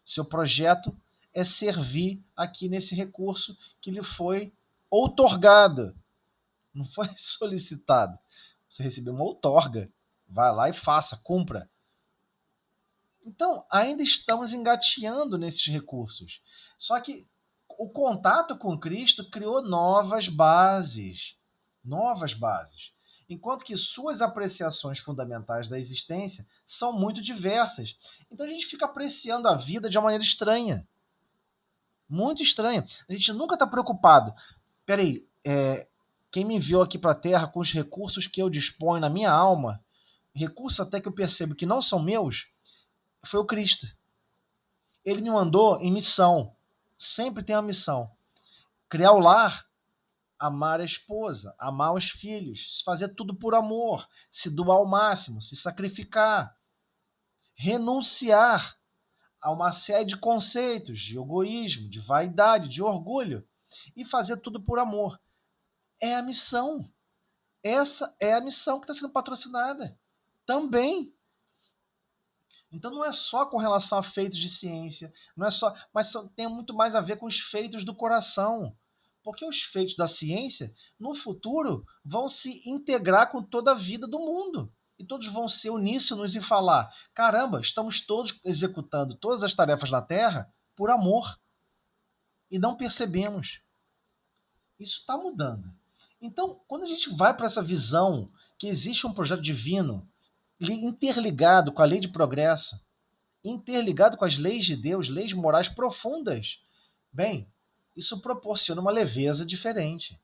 Seu projeto é servir aqui nesse recurso que lhe foi outorgado. Não foi solicitado. Você recebeu uma outorga. Vai lá e faça, cumpra. Então, ainda estamos engateando nesses recursos. Só que o contato com Cristo criou novas bases. Novas bases. Enquanto que suas apreciações fundamentais da existência são muito diversas. Então a gente fica apreciando a vida de uma maneira estranha. Muito estranha. A gente nunca está preocupado. Peraí, quem me enviou aqui para a Terra com os recursos que eu disponho na minha alma, recursos até que eu percebo que não são meus, foi o Cristo. Ele me mandou em missão. Sempre tem uma missão. Criar o lar, amar a esposa, amar os filhos, fazer tudo por amor, se doar ao máximo, se sacrificar, renunciar a uma série de conceitos de egoísmo, de vaidade, de orgulho e fazer tudo por amor. É a missão. Essa é a missão que está sendo patrocinada. Também. Então não é só com relação a feitos de ciência, não é só, mas tem muito mais a ver com os feitos do coração. Porque os feitos da ciência, no futuro, vão se integrar com toda a vida do mundo. E todos vão ser uníssonos e falar: caramba, estamos todos executando todas as tarefas na Terra por amor. E não percebemos. Isso está mudando. Então, quando a gente vai para essa visão que existe um projeto divino interligado com a lei de progresso, interligado com as leis de Deus, leis morais profundas, bem, isso proporciona uma leveza diferente.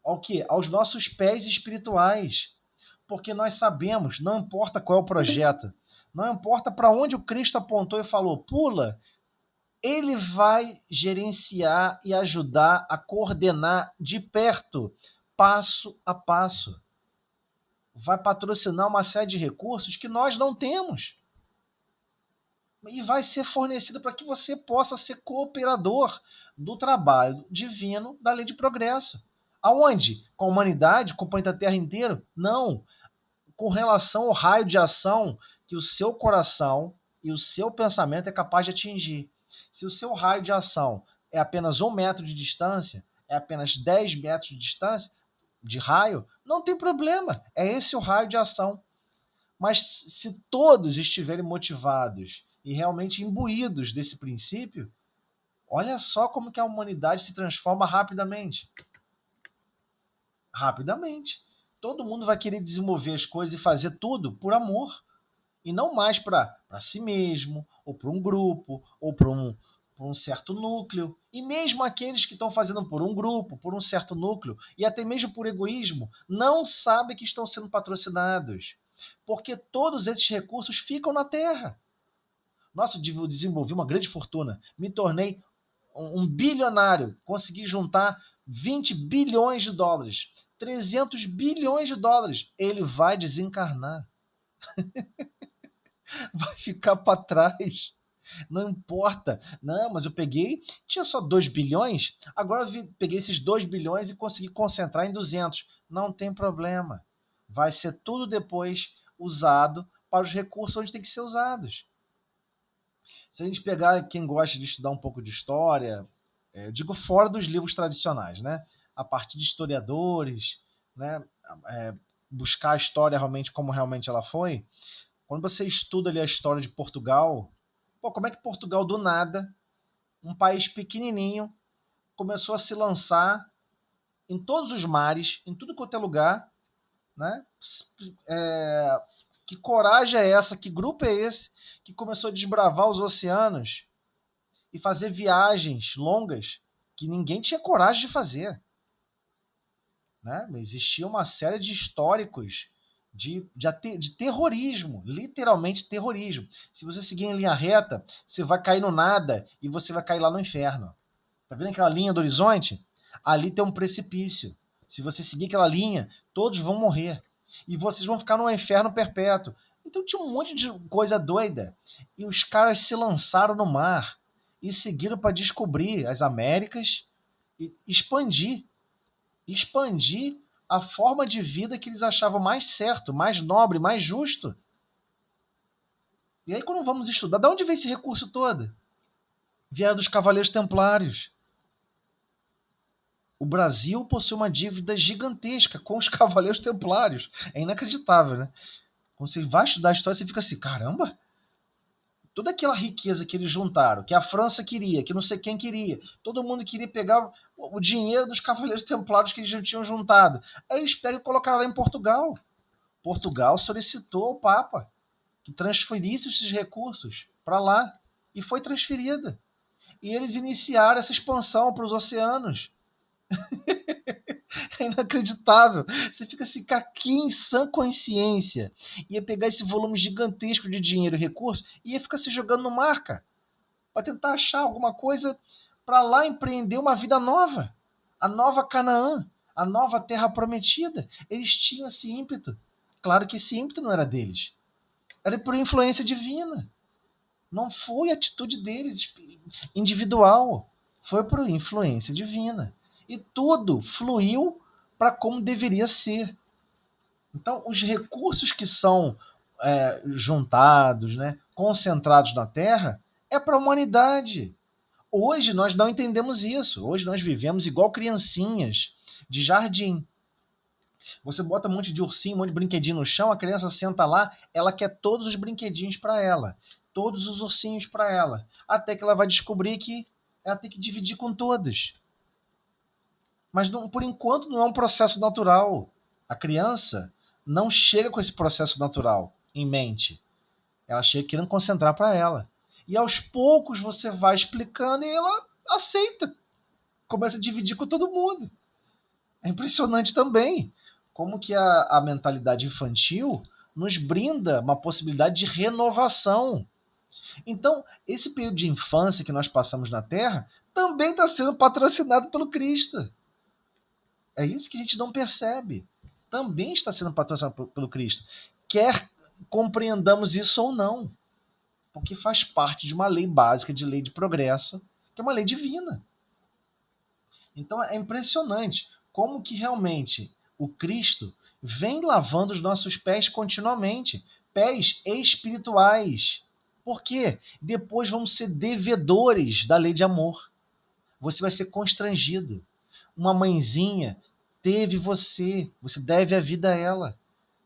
Ao quê? Aos nossos pés espirituais. Porque nós sabemos, não importa qual é o projeto, não importa para onde o Cristo apontou e falou, pula, ele vai gerenciar e ajudar a coordenar de perto, passo a passo. Vai patrocinar uma série de recursos que nós não temos. E vai ser fornecido para que você possa ser cooperador do trabalho divino da lei de progresso. Aonde? Com a humanidade, com o planeta Terra inteiro? Não. Com relação ao raio de ação que o seu coração e o seu pensamento é capaz de atingir. Se o seu raio de ação é apenas 1 metro de distância, é apenas 10 metros de distância, de raio, não tem problema. É esse o raio de ação. Mas se todos estiverem motivados e realmente imbuídos desse princípio, olha só como que a humanidade se transforma rapidamente. Rapidamente. Todo mundo vai querer desenvolver as coisas e fazer tudo por amor. e não mais para si mesmo, ou para um grupo, ou para um certo núcleo. E mesmo aqueles que estão fazendo por um grupo, por um certo núcleo, e até mesmo por egoísmo, não sabem que estão sendo patrocinados, porque todos esses recursos ficam na terra. Nossa, eu desenvolvi uma grande fortuna, me tornei um bilionário, consegui juntar 20 bilhões de dólares, 300 bilhões de dólares. Ele vai desencarnar, vai ficar para trás. Não importa. Não, mas eu peguei, tinha só 2 bilhões, agora peguei esses 2 bilhões e consegui concentrar em 200. Não tem problema. Vai ser tudo depois usado para os recursos onde tem que ser usados. Se a gente pegar quem gosta de estudar um pouco de história, eu digo fora dos livros tradicionais, né? A partir de historiadores, né? Buscar a história realmente como realmente ela foi. Quando você estuda ali a história de Portugal, pô, como é que Portugal, do nada, um país pequenininho, começou a se lançar em todos os mares, em tudo quanto é lugar, né? Que coragem é essa? Que grupo é esse que começou a desbravar os oceanos e fazer viagens longas que ninguém tinha coragem de fazer? Né? Existia uma série de históricos de terrorismo, literalmente terrorismo. Se você seguir em linha reta, você vai cair no nada e você vai cair lá no inferno. Tá vendo aquela linha do horizonte? Ali tem um precipício. Se você seguir aquela linha, todos vão morrer. E vocês vão ficar no inferno perpétuo. Então tinha um monte de coisa doida. E os caras se lançaram no mar e seguiram para descobrir as Américas e expandir a forma de vida que eles achavam mais certo, mais nobre, mais justo. E aí, quando vamos estudar, de onde vem esse recurso todo? Vieram dos Cavaleiros Templários. O Brasil possui uma dívida gigantesca com os Cavaleiros Templários. É inacreditável, né? Quando você vai estudar a história, você fica assim, caramba, toda aquela riqueza que eles juntaram, que a França queria, que não sei quem queria, todo mundo queria pegar o dinheiro dos Cavaleiros Templários que eles já tinham juntado. Aí eles pegam e colocaram lá em Portugal. Portugal solicitou ao Papa que transferisse esses recursos para lá. E foi transferida. E eles iniciaram essa expansão para os oceanos. É inacreditável. Você fica assim, cara, que em sã consciência ia pegar esse volume gigantesco de dinheiro e recurso e ia ficar se jogando no mar, cara, para tentar achar alguma coisa para lá empreender uma vida nova. A nova Canaã, a nova terra prometida. Eles tinham esse ímpeto. Claro que esse ímpeto não era deles. Era por influência divina. Não foi atitude deles individual. Foi por influência divina. E tudo fluiu para como deveria ser. Então, os recursos que são juntados, né, concentrados na Terra, é para a humanidade. Hoje nós não entendemos isso. Hoje nós vivemos igual criancinhas de jardim. Você bota um monte de ursinho, um monte de brinquedinho no chão, a criança senta lá, ela quer todos os brinquedinhos para ela, todos os ursinhos para ela, até que ela vai descobrir que ela tem que dividir com todos. Mas não, por enquanto não é um processo natural. A criança não chega com esse processo natural em mente. Ela chega querendo concentrar para ela. E aos poucos você vai explicando e ela aceita. Começa a dividir com todo mundo. É impressionante também como que a mentalidade infantil nos brinda uma possibilidade de renovação. Então, esse período de infância que nós passamos na Terra também está sendo patrocinado pelo Cristo. É isso que a gente não percebe. Também está sendo patrocinado pelo Cristo. Quer compreendamos isso ou não. Porque faz parte de uma lei básica, de lei de progresso, que é uma lei divina. Então é impressionante como que realmente o Cristo vem lavando os nossos pés continuamente. Pés espirituais. Por quê? Depois vamos ser devedores da lei de amor. Você vai ser constrangido. Uma mãezinha teve você deve a vida a ela.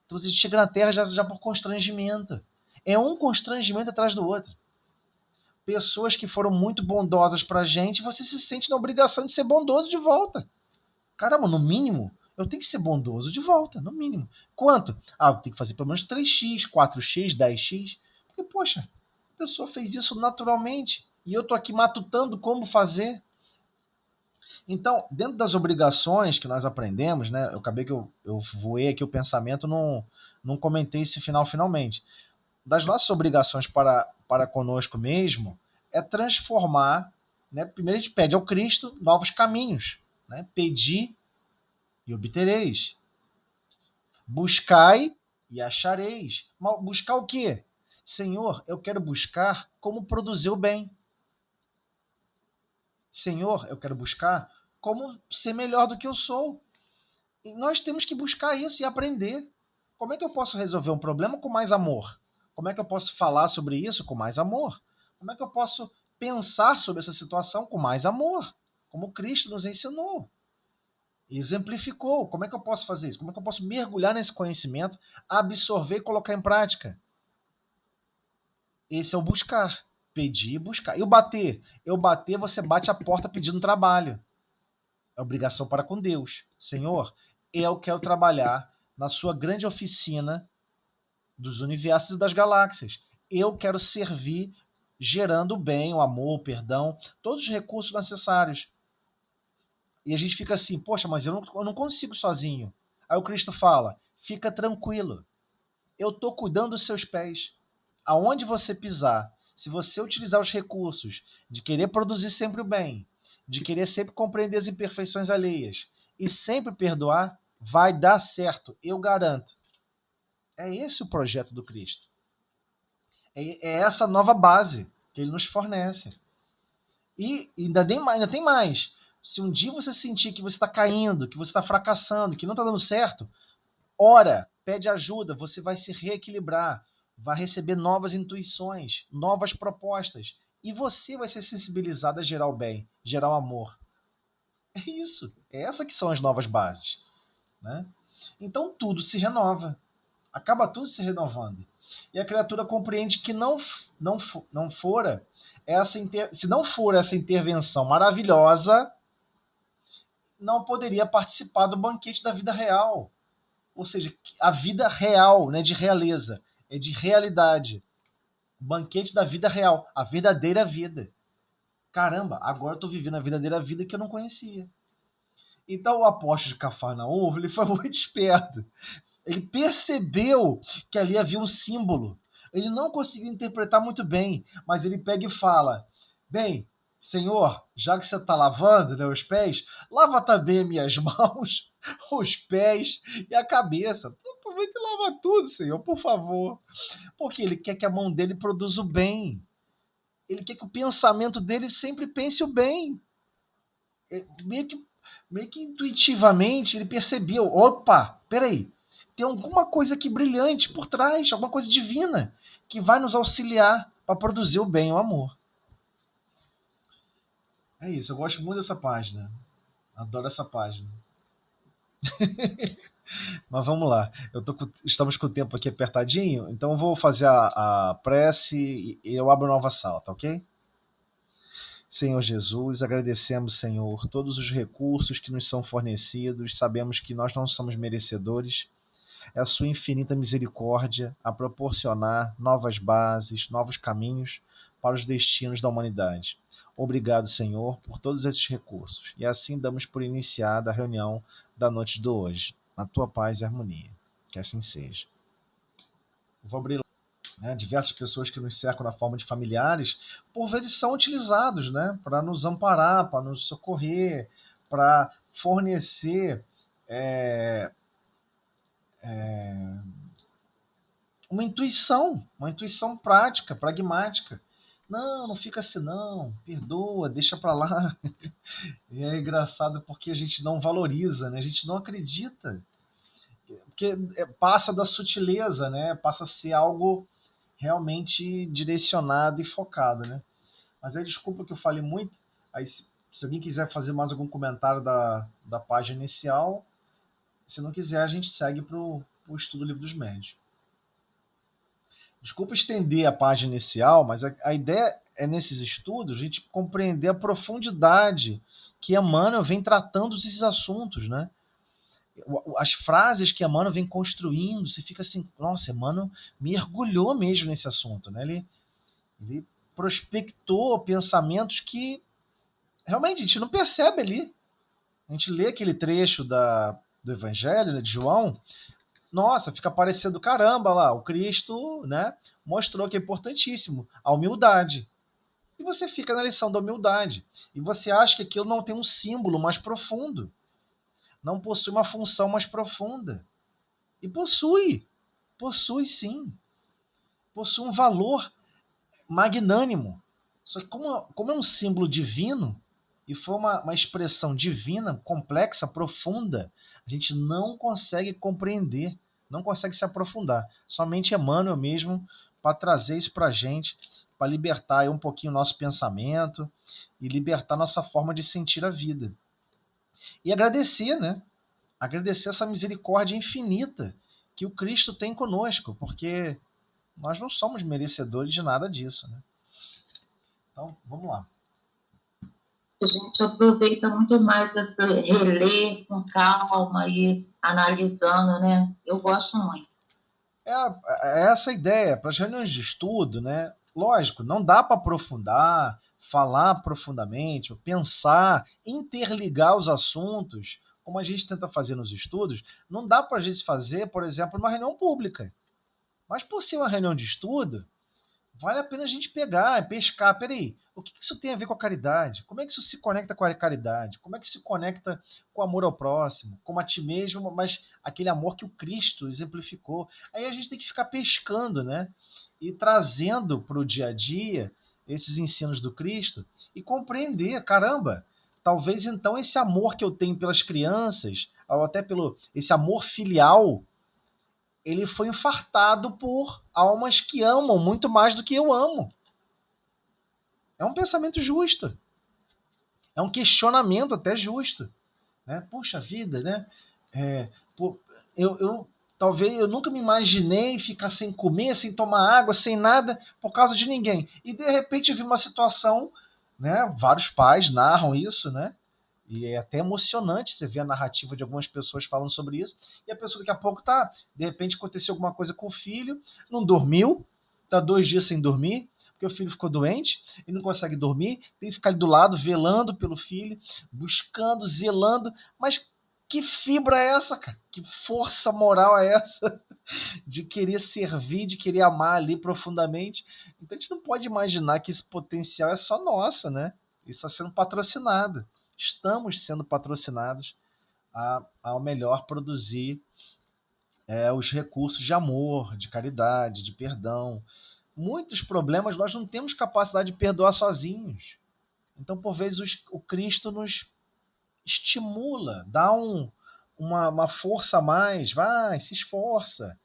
Então você chega na Terra já por constrangimento. É um constrangimento atrás do outro. Pessoas que foram muito bondosas pra gente, você se sente na obrigação de ser bondoso de volta. Caramba, no mínimo, Eu tenho que ser bondoso de volta, no mínimo. Quanto? Ah, eu tenho que fazer pelo menos 3x, 4x, 10x. Porque, poxa, a pessoa fez isso naturalmente. E eu tô aqui matutando como fazer. Então, dentro das obrigações que nós aprendemos, né? Eu acabei que eu voei aqui o pensamento, não comentei esse final finalmente. Das nossas obrigações para conosco mesmo, é transformar, né? Primeiro a gente pede ao Cristo novos caminhos, né? Pedi e obtereis. Buscai e achareis. Mas buscar o quê? Senhor, eu quero buscar como produzir o bem. Senhor, eu quero buscar como ser melhor do que eu sou. E nós temos que buscar isso e aprender. Como é que eu posso resolver um problema com mais amor? Como é que eu posso falar sobre isso com mais amor? Como é que eu posso pensar sobre essa situação com mais amor? Como Cristo nos ensinou, exemplificou. Como é que eu posso fazer isso? Como é que eu posso mergulhar nesse conhecimento, absorver e colocar em prática? Esse é o buscar. Pedir e buscar. E o bater? Eu bater, você bate a porta pedindo trabalho. É obrigação para com Deus. Senhor, eu quero trabalhar na sua grande oficina dos universos e das galáxias. Eu quero servir gerando o bem, o amor, o perdão, todos os recursos necessários. E a gente fica assim, poxa, mas eu não consigo sozinho. Aí o Cristo fala, fica tranquilo. Eu estou cuidando dos seus pés. Aonde você pisar, se você utilizar os recursos de querer produzir sempre o bem, de querer sempre compreender as imperfeições alheias e sempre perdoar, vai dar certo, eu garanto. É esse o projeto do Cristo. É essa nova base que ele nos fornece. E ainda tem mais. Se um dia você sentir que você está caindo, que você está fracassando, que não está dando certo, ora, pede ajuda, você vai se reequilibrar, vai receber novas intuições, novas propostas, e você vai ser sensibilizado a gerar o bem, gerar o amor. É isso, é essa que são as novas bases, né? Então tudo se renova, acaba tudo se renovando. E a criatura compreende que não fora se não for essa intervenção maravilhosa, não poderia participar do banquete da vida real. Ou seja, a vida real, não é de realeza, é de realidade. O banquete da vida real, a verdadeira vida. Caramba, agora eu estou vivendo a verdadeira vida que eu não conhecia. Então o apóstolo de Cafarnaum, ele foi muito esperto. Ele percebeu que ali havia um símbolo. Ele não conseguiu interpretar muito bem, mas ele pega e fala: bem, Senhor, já que você está lavando, né, os pés, lava também as minhas mãos, os pés e a cabeça. Aproveita e lava tudo, Senhor, por favor. Porque ele quer que a mão dele produza o bem. Ele quer que o pensamento dele sempre pense o bem. Meio que, meio que intuitivamente ele percebeu: opa, peraí, tem alguma coisa aqui brilhante por trás, alguma coisa divina que vai nos auxiliar para produzir o bem e o amor. É isso, eu gosto muito dessa página. Adoro essa página. Mas vamos lá. Estamos com o tempo aqui apertadinho, então eu vou fazer a prece e eu abro nova sala, tá ok? Senhor Jesus, agradecemos, Senhor, todos os recursos que nos são fornecidos. Sabemos que nós não somos merecedores. É a sua infinita misericórdia a proporcionar novas bases, novos caminhos para os destinos da humanidade. Obrigado, Senhor, por todos esses recursos. E assim damos por iniciada a reunião da noite de hoje, na tua paz e harmonia. Que assim seja. Vou abrir, né, diversas pessoas que nos cercam na forma de familiares, por vezes são utilizados, né, para nos amparar, para nos socorrer, para fornecer uma intuição prática, pragmática. Não, não fica assim não, perdoa, deixa para lá. E é engraçado porque a gente não valoriza, né? A gente não acredita. Porque passa da sutileza, né? Passa a ser algo realmente direcionado e focado, né? Mas aí, desculpa que eu falei muito. Aí, se alguém quiser fazer mais algum comentário da página inicial, se não quiser, a gente segue para o estudo do Livro dos Médiuns. Desculpa estender a página inicial, mas a ideia é, nesses estudos, a gente compreender a profundidade que Emmanuel vem tratando desses assuntos, né? As frases que Emmanuel vem construindo, você fica assim, nossa, Emmanuel mergulhou mesmo nesse assunto, né? Ele prospectou pensamentos que realmente a gente não percebe ali. A gente lê aquele trecho do Evangelho, né, de João, nossa, fica parecendo caramba lá, o Cristo, né, mostrou que é importantíssimo a humildade. E você fica na lição da humildade. E você acha que aquilo não tem um símbolo mais profundo, não possui uma função mais profunda. E possui sim, possui um valor magnânimo. Só que como é um símbolo divino, e foi uma expressão divina, complexa, profunda, a gente não consegue compreender, não consegue se aprofundar. Somente Emmanuel mesmo para trazer isso para a gente, para libertar aí um pouquinho o nosso pensamento e libertar nossa forma de sentir a vida. E agradecer, né? Agradecer essa misericórdia infinita que o Cristo tem conosco, porque nós não somos merecedores de nada disso, né? Então, vamos lá. A gente aproveita muito mais esse reler com calma e analisando, né? Eu gosto muito. É essa a ideia. Para as reuniões de estudo, né? Lógico, não dá para aprofundar, falar profundamente, pensar, interligar os assuntos, como a gente tenta fazer nos estudos. Não dá para a gente fazer, por exemplo, numa reunião pública. Mas por ser uma reunião de estudo, vale a pena a gente pegar, pescar. Peraí, o que isso tem a ver com a caridade? Como é que isso se conecta com a caridade? Como é que se conecta com o amor ao próximo, como a ti mesmo, mas aquele amor que o Cristo exemplificou? Aí a gente tem que ficar pescando, né? E trazendo para o dia a dia esses ensinos do Cristo e compreender, caramba, talvez então esse amor que eu tenho pelas crianças, ou até pelo esse amor filial, ele foi infartado por almas que amam muito mais do que eu amo. É um pensamento justo. É um questionamento até justo. Né? Puxa vida, né? É, pô, talvez eu nunca me imaginei ficar sem comer, sem tomar água, sem nada, por causa de ninguém. E de repente eu vi uma situação, né? Vários pais narram isso, né? E é até emocionante você ver a narrativa de algumas pessoas falando sobre isso. E a pessoa daqui a pouco tá, de repente aconteceu alguma coisa com o filho, não dormiu, tá 2 dias sem dormir, porque o filho ficou doente e não consegue dormir, tem que ficar ali do lado, velando pelo filho, buscando, zelando. Mas que fibra é essa, cara? Que força moral é essa de querer servir, de querer amar ali profundamente? Então a gente não pode imaginar que esse potencial é só nossa, né? Isso está sendo patrocinado. Estamos sendo patrocinados ao melhor produzir os recursos de amor, de caridade, de perdão. Muitos problemas nós não temos capacidade de perdoar sozinhos. Então, por vezes, o Cristo nos estimula, dá uma força a mais, vai, se esforça.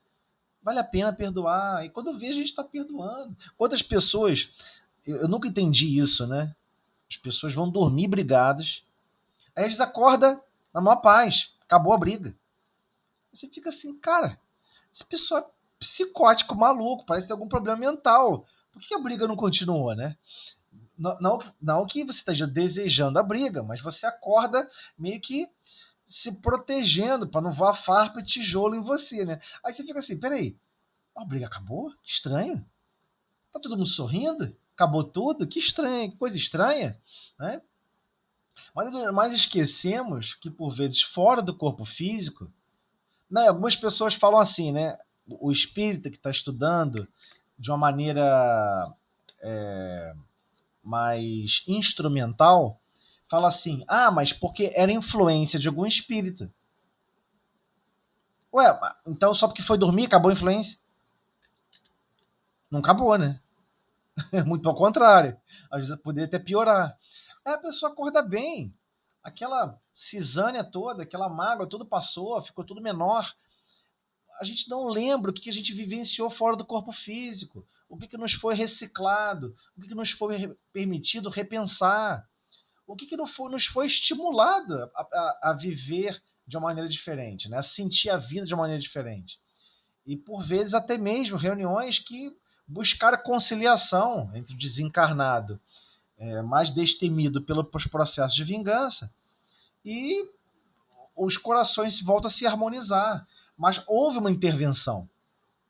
Vale a pena perdoar. E quando vê, a gente está perdoando. Quantas pessoas, eu nunca entendi isso, né? As pessoas vão dormir brigadas, aí eles acordam na maior paz, acabou a briga. Você fica assim, cara, esse pessoal é psicótico, maluco, parece ter algum problema mental. Por que a briga não continua, né? Não, não que você esteja desejando a briga, mas você acorda meio que se protegendo para não voar farpa e tijolo em você, né? Aí você fica assim, peraí, a briga acabou? Que estranho. Tá todo mundo sorrindo? Acabou tudo? Que estranho, que coisa estranha, né? Mas esquecemos que, por vezes, fora do corpo físico, né, algumas pessoas falam assim, né? O espírita que está estudando de uma maneira mais instrumental fala assim: ah, mas porque era influência de algum espírito. Ué, então só porque foi dormir acabou a influência? Não acabou, né? Muito pelo contrário. Às vezes poderia até piorar. Aí a pessoa acorda bem. Aquela cisânia toda, aquela mágoa, tudo passou, ficou tudo menor. A gente não lembra o que a gente vivenciou fora do corpo físico, o que nos foi reciclado, o que nos foi permitido repensar, o que nos foi estimulado a viver de uma maneira diferente, né? A sentir a vida de uma maneira diferente. E por vezes até mesmo reuniões que buscaram conciliação entre o desencarnado mais destemido pelos processos de vingança e os corações voltam a se harmonizar. Mas houve uma intervenção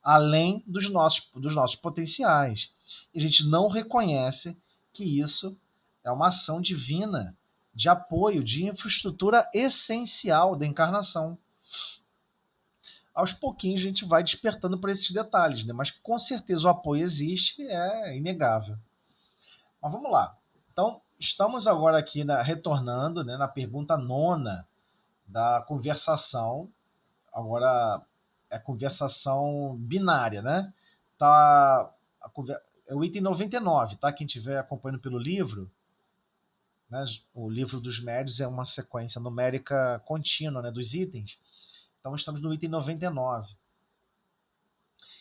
além dos nossos potenciais. E a gente não reconhece que isso é uma ação divina de apoio, de infraestrutura essencial da encarnação. Aos pouquinhos a gente vai despertando para esses detalhes, né? Mas que com certeza o apoio existe, é inegável. Mas vamos lá. Então, estamos agora aqui retornando, né, na pergunta 9ª da conversação. Agora é conversação binária, né? Tá, é o item 99, tá? Quem estiver acompanhando pelo livro, né? O livro dos médios é uma sequência numérica contínua, né, dos itens. Então estamos no item 99.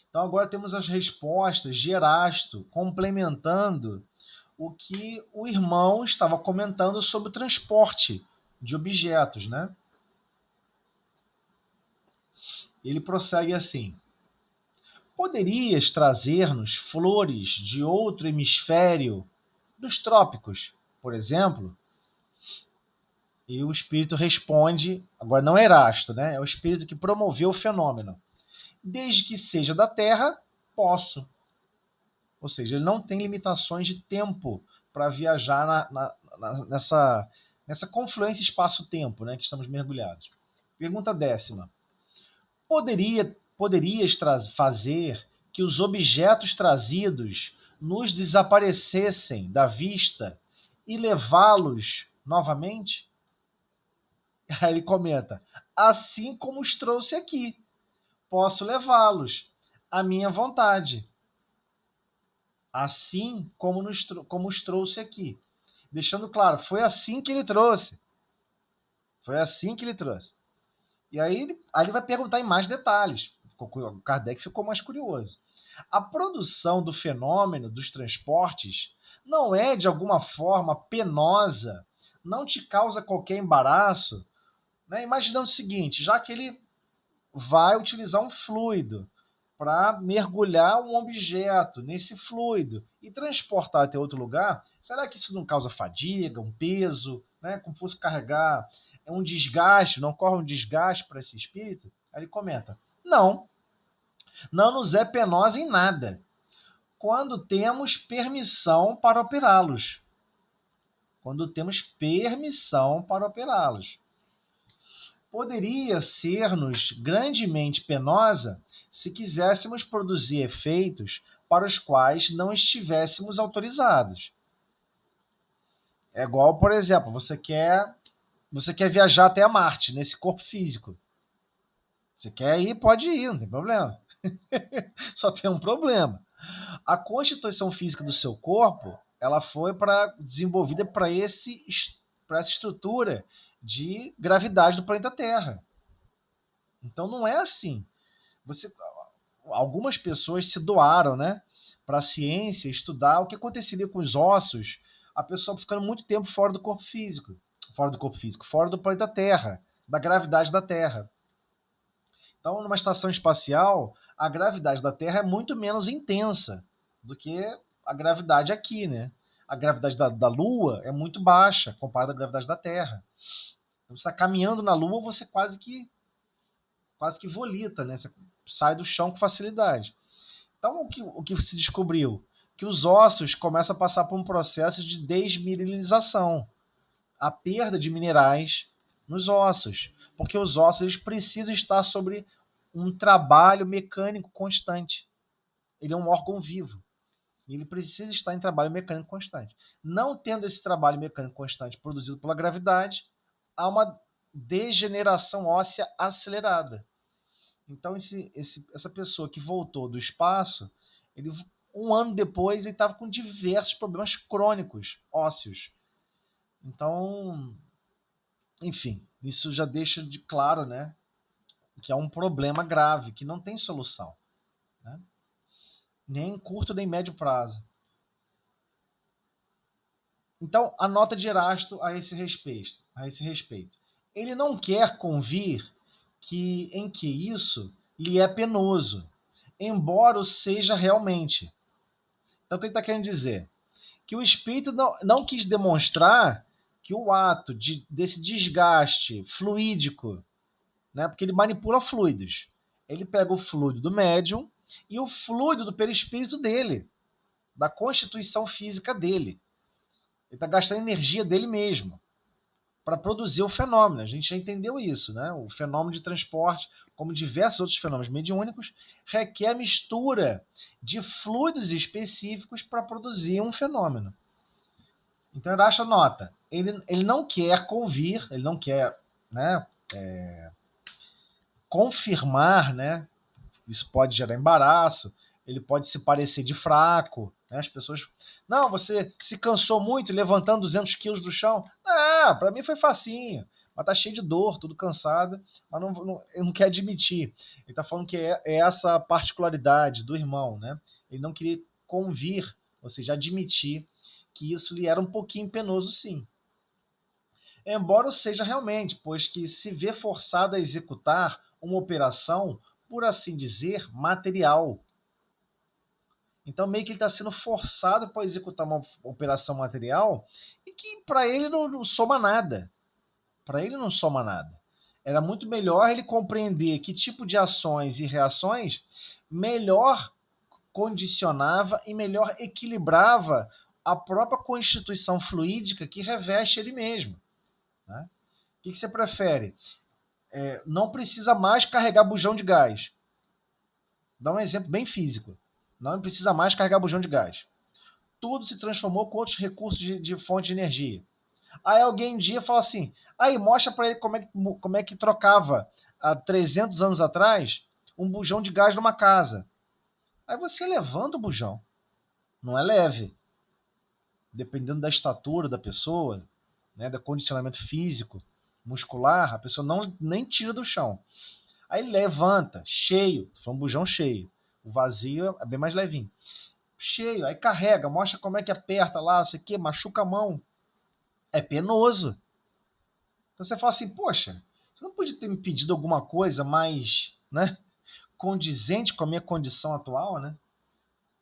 Então agora temos as respostas de Erasto complementando o que o irmão estava comentando sobre o transporte de objetos, né? Ele prossegue assim: poderias trazer-nos flores de outro hemisfério, dos trópicos, por exemplo? E o espírito responde, agora não é Erasto, né? É o espírito que promoveu o fenômeno. Desde que seja da Terra, posso. Ou seja, ele não tem limitações de tempo para viajar nessa confluência espaço-tempo, né, que estamos mergulhados. Pergunta 10ª. Poderias fazer que os objetos trazidos nos desaparecessem da vista e levá-los novamente? Aí ele comenta: assim como os trouxe aqui, posso levá-los à minha vontade. Assim como os trouxe aqui. Deixando claro, foi assim que ele trouxe. Foi assim que ele trouxe. E aí ele vai perguntar em mais detalhes. O Kardec ficou mais curioso. A produção do fenômeno dos transportes não é, de alguma forma, penosa? Não te causa qualquer embaraço? Né? Imaginando o seguinte, já que ele vai utilizar um fluido para mergulhar um objeto nesse fluido e transportar até outro lugar, será que isso não causa fadiga, um peso, né? Como fosse carregar, é um desgaste, não corre um desgaste para esse espírito? Aí ele comenta: não, não nos é penosa em nada, quando temos permissão para operá-los. Quando temos permissão para operá-los. Poderia ser-nos grandemente penosa se quiséssemos produzir efeitos para os quais não estivéssemos autorizados. É igual, por exemplo, você quer viajar até a Marte, nesse corpo físico. Você quer ir, pode ir, não tem problema. Só tem um problema. A constituição física do seu corpo, ela foi desenvolvida para essa estrutura de gravidade do planeta Terra. Então não é assim. Algumas pessoas se doaram, né, para a ciência estudar o que aconteceria com os ossos, a pessoa ficando muito tempo fora do corpo físico, fora do planeta Terra, da gravidade da Terra. Então, numa estação espacial, a gravidade da Terra é muito menos intensa do que a gravidade aqui, né? A gravidade da Lua é muito baixa comparada à gravidade da Terra. Então, você está caminhando na Lua, você quase que volita, né? Você sai do chão com facilidade. Então, o que se descobriu? Que os ossos começam a passar por um processo de desmineralização, a perda de minerais nos ossos, porque os ossos eles precisam estar sobre um trabalho mecânico constante. Ele é um órgão vivo. E ele precisa estar em trabalho mecânico constante. Não tendo esse trabalho mecânico constante produzido pela gravidade, há uma degeneração óssea acelerada. Então, essa pessoa que voltou do espaço, um ano depois, ele estava com diversos problemas crônicos ósseos. Então, enfim, isso já deixa de claro, né, que é um problema grave, que não tem solução, né? Nem em curto nem médio prazo. Então, a nota de Erasto a esse respeito. Ele não quer convir em que isso lhe é penoso, embora o seja realmente. Então, o que ele está querendo dizer? Que o espírito não quis demonstrar que o ato desse desgaste fluídico, né, porque ele manipula fluidos, ele pega o fluido do médium e o fluido do perispírito dele, da constituição física dele. Ele está gastando energia dele mesmo para produzir o fenômeno. A gente já entendeu isso, né? O fenômeno de transporte, como diversos outros fenômenos mediúnicos, requer mistura de fluidos específicos para produzir um fenômeno. Então, Erasto nota, ele não quer convir, ele não quer, né, confirmar, né? Isso pode gerar embaraço, ele pode se parecer de fraco, né? As pessoas, não, você se cansou muito levantando 200 quilos do chão? Não, para mim foi facinho, mas tá cheio de dor, tudo cansado, mas ele não quer admitir. Ele tá falando que é essa particularidade do irmão, né? Ele não queria convir, ou seja, admitir que isso lhe era um pouquinho penoso, sim. Embora o seja realmente, pois que se vê forçado a executar uma operação, por assim dizer, material. Então, meio que ele está sendo forçado para executar uma operação material e que para ele não soma nada. Para ele não soma nada. Era muito melhor ele compreender que tipo de ações e reações melhor condicionava e melhor equilibrava a própria constituição fluídica que reveste ele mesmo. Né? O que você prefere? Não precisa mais carregar bujão de gás. Dá um exemplo bem físico. Não precisa mais carregar bujão de gás. Tudo se transformou com outros recursos de fonte de energia. Aí alguém um dia fala assim, aí mostra para ele como é que trocava há 300 anos atrás um bujão de gás numa casa. Aí você levanta o bujão. Não é leve. Dependendo da estatura da pessoa, né, do condicionamento físico, muscular, a pessoa nem tira do chão. Aí levanta, cheio, foi um bujão cheio. O vazio é bem mais levinho. Cheio, aí carrega, mostra como é que aperta lá, não sei o que, machuca a mão. É penoso. Então você fala assim, poxa, você não podia ter me pedido alguma coisa mais, né, condizente com a minha condição atual, né?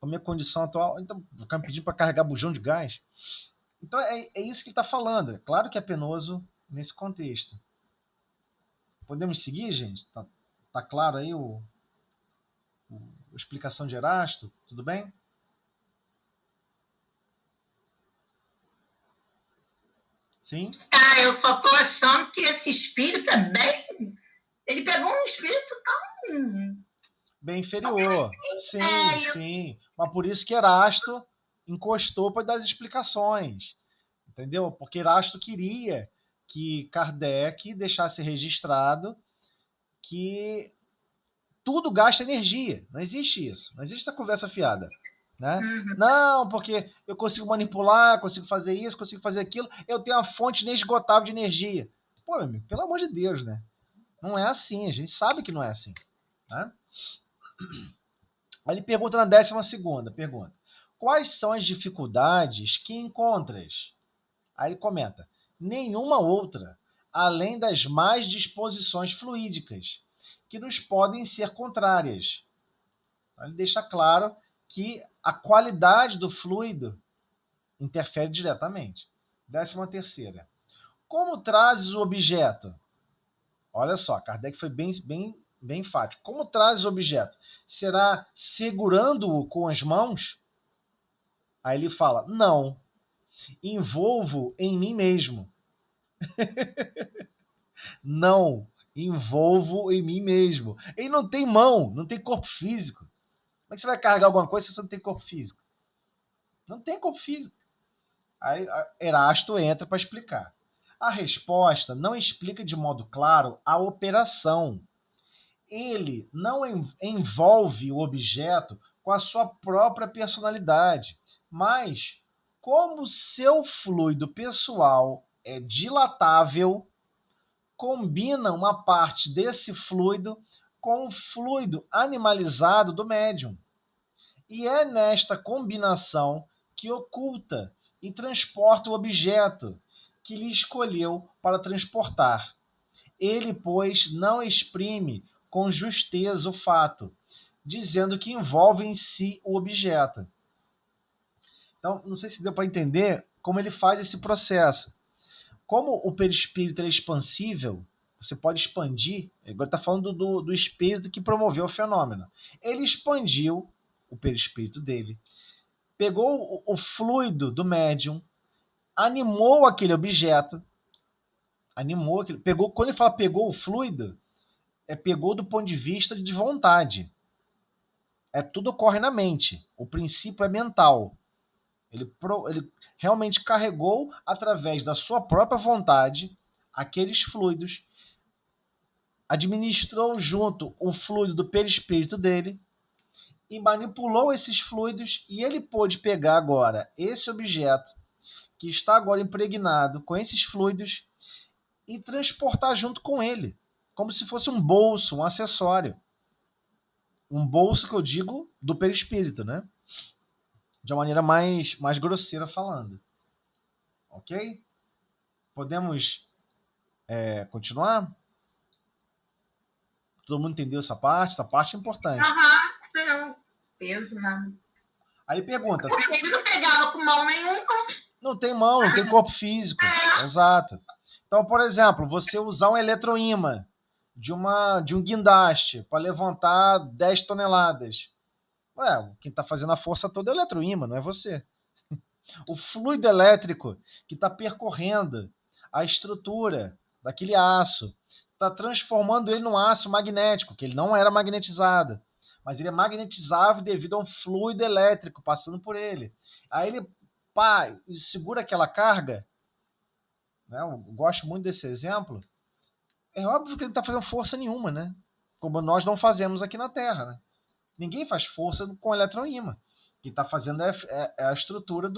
Com a minha condição atual, então vou ficar me pedindo para carregar bujão de gás. Então é isso que ele está falando. É claro que é penoso nesse contexto. Podemos seguir, gente? Tá claro aí a explicação de Erasto? Tudo bem? Sim? Eu só tô achando que esse espírito é bem... Ele pegou um espírito tão... Bem inferior. Sim, sim. Mas por isso que Erasto encostou para dar as explicações. Entendeu? Porque Erasto queria que Kardec deixasse registrado que tudo gasta energia. Não existe isso. Não existe essa conversa fiada. Né? Uhum. Não, porque eu consigo manipular, consigo fazer isso, consigo fazer aquilo, eu tenho uma fonte inesgotável de energia. Pô, meu amigo, pelo amor de Deus, né? Não é assim, a gente sabe que não é assim. Né? Aí ele pergunta na 12ª pergunta. Quais são as dificuldades que encontras? Aí ele comenta, nenhuma outra, além das más disposições fluídicas, que nos podem ser contrárias. Ele deixa claro que a qualidade do fluido interfere diretamente. 13ª. Como trazes o objeto? Olha só, Kardec foi bem enfático. Como trazes o objeto? Será segurando-o com as mãos? Aí ele fala, não. Envolvo em mim mesmo. Não. Envolvo em mim mesmo. Ele não tem mão, não tem corpo físico. Como é que você vai carregar alguma coisa se você não tem corpo físico? Não tem corpo físico. Aí Erasto entra para explicar. A resposta não explica de modo claro a operação. Ele não envolve o objeto com a sua própria personalidade, mas como seu fluido pessoal é dilatável, combina uma parte desse fluido com o fluido animalizado do médium. E é nesta combinação que oculta e transporta o objeto que lhe escolheu para transportar. Ele, pois, não exprime com justeza o fato, dizendo que envolve em si o objeto. Então, não sei se deu para entender como ele faz esse processo. Como o perispírito é expansível, você pode expandir. Agora está falando do espírito que promoveu o fenômeno. Ele expandiu o perispírito dele, pegou o fluido do médium, animou aquele objeto, pegou. Quando ele fala pegou o fluido, pegou do ponto de vista de vontade. Tudo ocorre na mente. O princípio é mental. Ele realmente carregou, através da sua própria vontade, aqueles fluidos, administrou junto o fluido do perispírito dele e manipulou esses fluidos, e ele pôde pegar agora esse objeto que está agora impregnado com esses fluidos e transportar junto com ele, como se fosse um bolso, um acessório. Um bolso que eu digo do perispírito, né? De uma maneira mais grosseira falando. Ok? Podemos continuar? Todo mundo entendeu essa parte? Essa parte é importante. Tem peso, né? Aí pergunta... Porque ele não pegava com mão nenhuma. Não tem mão, não tem corpo físico. Exato. Então, por exemplo, você usar um eletroímã de um guindaste para levantar 10 toneladas. Quem está fazendo a força toda é o eletroímã, não é você. O fluido elétrico que está percorrendo a estrutura daquele aço, está transformando ele num aço magnético, que ele não era magnetizado, mas ele é magnetizável devido a um fluido elétrico passando por ele. Aí ele segura aquela carga, né? Eu gosto muito desse exemplo. É óbvio que ele não está fazendo força nenhuma, né? Como nós não fazemos aqui na Terra, né? Ninguém faz força com eletroímã. O que está fazendo é a estrutura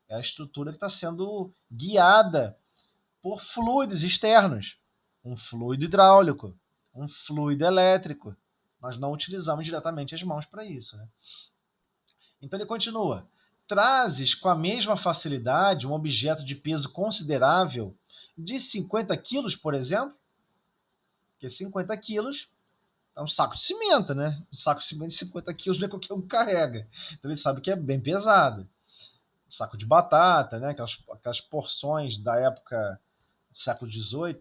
é a estrutura que está sendo guiada por fluidos externos. Um fluido hidráulico, um fluido elétrico. Nós não utilizamos diretamente as mãos para isso, né? Então ele continua. Trazes com a mesma facilidade um objeto de peso considerável de 50 quilos, por exemplo? Porque 50 quilos é um saco de cimento, né? Um saco de cimento de 50 quilos não é qualquer um que carrega. Então ele sabe que é bem pesado. Um saco de batata, né? Aquelas porções da época do século XVIII,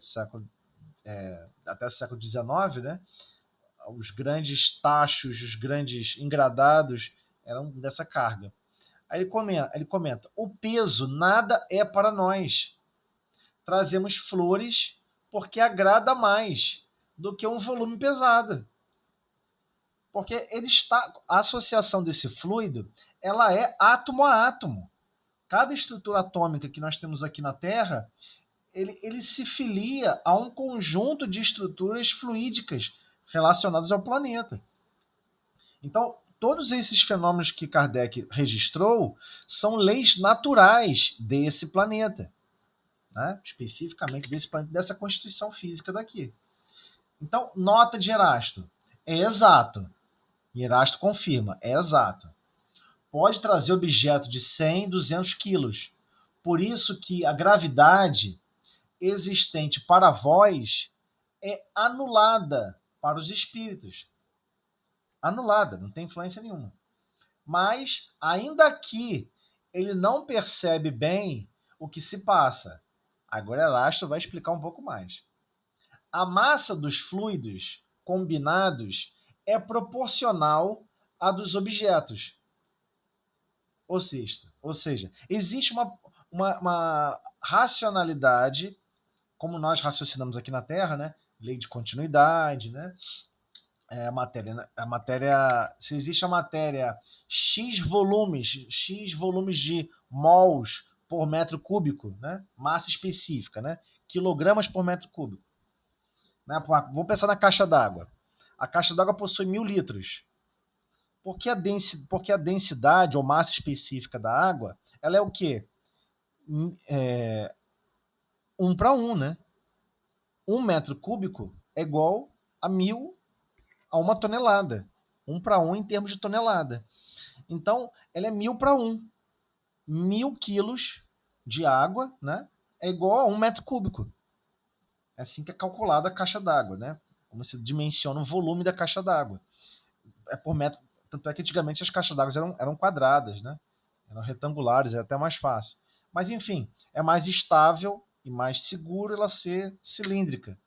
até século XIX, né? Os grandes tachos, os grandes engradados eram dessa carga. Aí ele comenta: o peso nada é para nós. Trazemos flores porque agrada mais do que um volume pesado. Porque a associação desse fluido, ela é átomo a átomo. Cada estrutura atômica que nós temos aqui na Terra, ele se filia a um conjunto de estruturas fluídicas relacionadas ao planeta. Então, todos esses fenômenos que Kardec registrou são leis naturais desse planeta, né? Especificamente desse planeta, dessa constituição física daqui. Então, nota de Erasto. É exato. E Erasto confirma, é exato. Pode trazer objeto de 100, 200 quilos. Por isso que a gravidade existente para vós é anulada para os espíritos. Anulada, não tem influência nenhuma. Mas, ainda que ele não percebe bem o que se passa. Agora Erasto vai explicar um pouco mais. A massa dos fluidos combinados é proporcional à dos objetos. Ou seja, existe uma racionalidade, como nós raciocinamos aqui na Terra, né? Lei de continuidade, né? A matéria, se existe a matéria X volumes de mols por metro cúbico, né? Massa específica, né? Quilogramas por metro cúbico. Né? Vamos pensar na caixa d'água. A caixa d'água possui 1000 litros. Porque a densidade ou massa específica da água, ela é o quê? 1 para 1, né? 1 metro cúbico é igual a 1000 a 1 tonelada. 1 para 1 em termos de tonelada. Então, ela é 1000 para 1. 1000 quilos de água, né? É igual a 1 metro cúbico. É assim que é calculada a caixa d'água, né? Como você dimensiona o volume da caixa d'água. É por metro. Tanto é que antigamente as caixas d'água eram quadradas, né? Eram retangulares, é até mais fácil. Mas, enfim, é mais estável e mais seguro ela ser cilíndrica,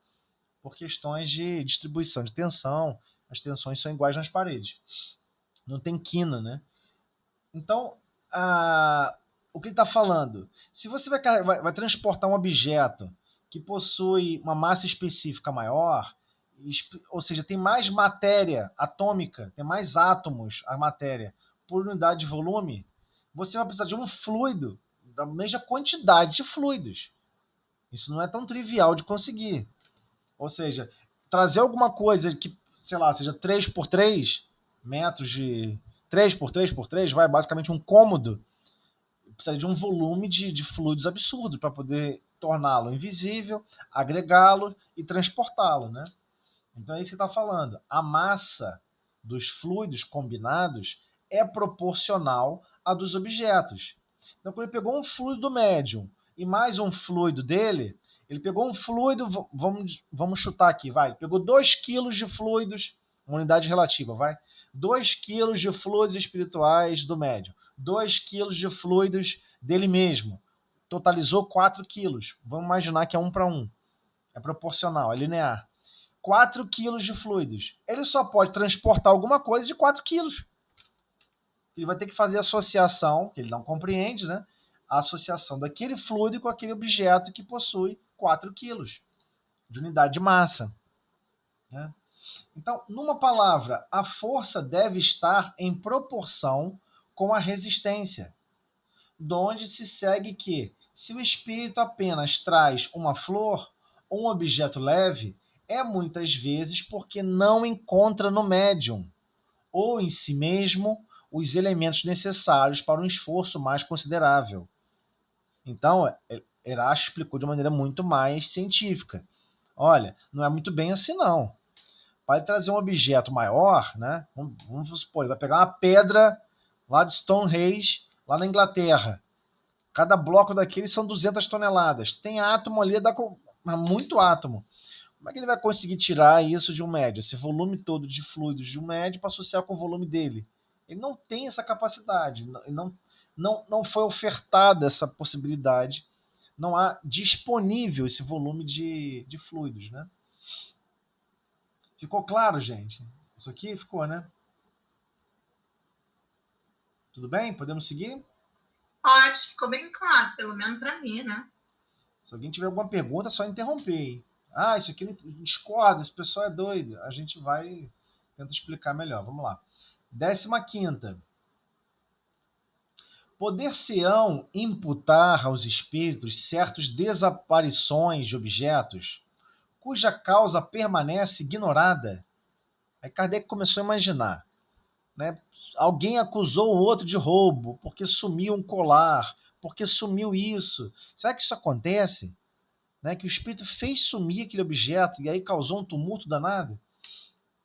por questões de distribuição de tensão. As tensões são iguais nas paredes. Não tem quina, né? Então, o que ele está falando? Se você vai transportar um objeto que possui uma massa específica maior, ou seja, tem mais matéria atômica, tem mais átomos a matéria por unidade de volume, você vai precisar de um fluido da mesma quantidade de fluidos. Isso não é tão trivial de conseguir. Ou seja, trazer alguma coisa que, sei lá, seja 3x3 metros de 3x3x3, vai basicamente um cômodo, precisa de um volume de fluidos absurdo para poder torná-lo invisível, agregá-lo e transportá-lo, né? Então é isso que está falando. A massa dos fluidos combinados é proporcional à dos objetos. Então, quando ele pegou um fluido do médium e mais um fluido dele, ele pegou um fluido, vamos chutar aqui, vai. Pegou 2 quilos de fluidos, uma unidade relativa, vai. 2 quilos de fluidos espirituais do médium. 2 quilos de fluidos dele mesmo. Totalizou 4 quilos. Vamos imaginar que é 1 para 1. É proporcional, é linear. 4 quilos de fluidos. Ele só pode transportar alguma coisa de 4 quilos. Ele vai ter que fazer a associação, que ele não compreende, né? A associação daquele fluido com aquele objeto que possui 4 quilos de unidade de massa, né? Então, numa palavra, a força deve estar em proporção com a resistência, donde se segue que, se o espírito apenas traz uma flor ou um objeto leve, é muitas vezes porque não encontra no médium, ou em si mesmo, os elementos necessários para um esforço mais considerável. Então, Erasto explicou de maneira muito mais científica. Olha, não é muito bem assim não. Para trazer um objeto maior, né? Vamos supor, ele vai pegar uma pedra lá de Stonehenge, lá na Inglaterra. Cada bloco daqueles são 200 toneladas. Tem átomo ali, dá muito átomo. Como é que ele vai conseguir tirar isso de um médio? Esse volume todo de fluidos de um médio para associar com o volume dele? Ele não tem essa capacidade. Não foi ofertada essa possibilidade. Não há disponível esse volume de fluidos, né? Ficou claro, gente? Isso aqui ficou, né? Tudo bem? Podemos seguir? Pode, ficou bem claro, pelo menos para mim, né? Se alguém tiver alguma pergunta, é só interromper, hein? Ah, isso aqui não discorda, esse pessoal é doido. A gente vai tentar explicar melhor. Vamos lá. 15ª. Poder-se-ão imputar aos espíritos certas desaparições de objetos cuja causa permanece ignorada? Aí Kardec começou a imaginar, né? Alguém acusou o outro de roubo porque sumiu um colar, porque sumiu isso. Será que isso acontece? Né? Que o espírito fez sumir aquele objeto e aí causou um tumulto danado?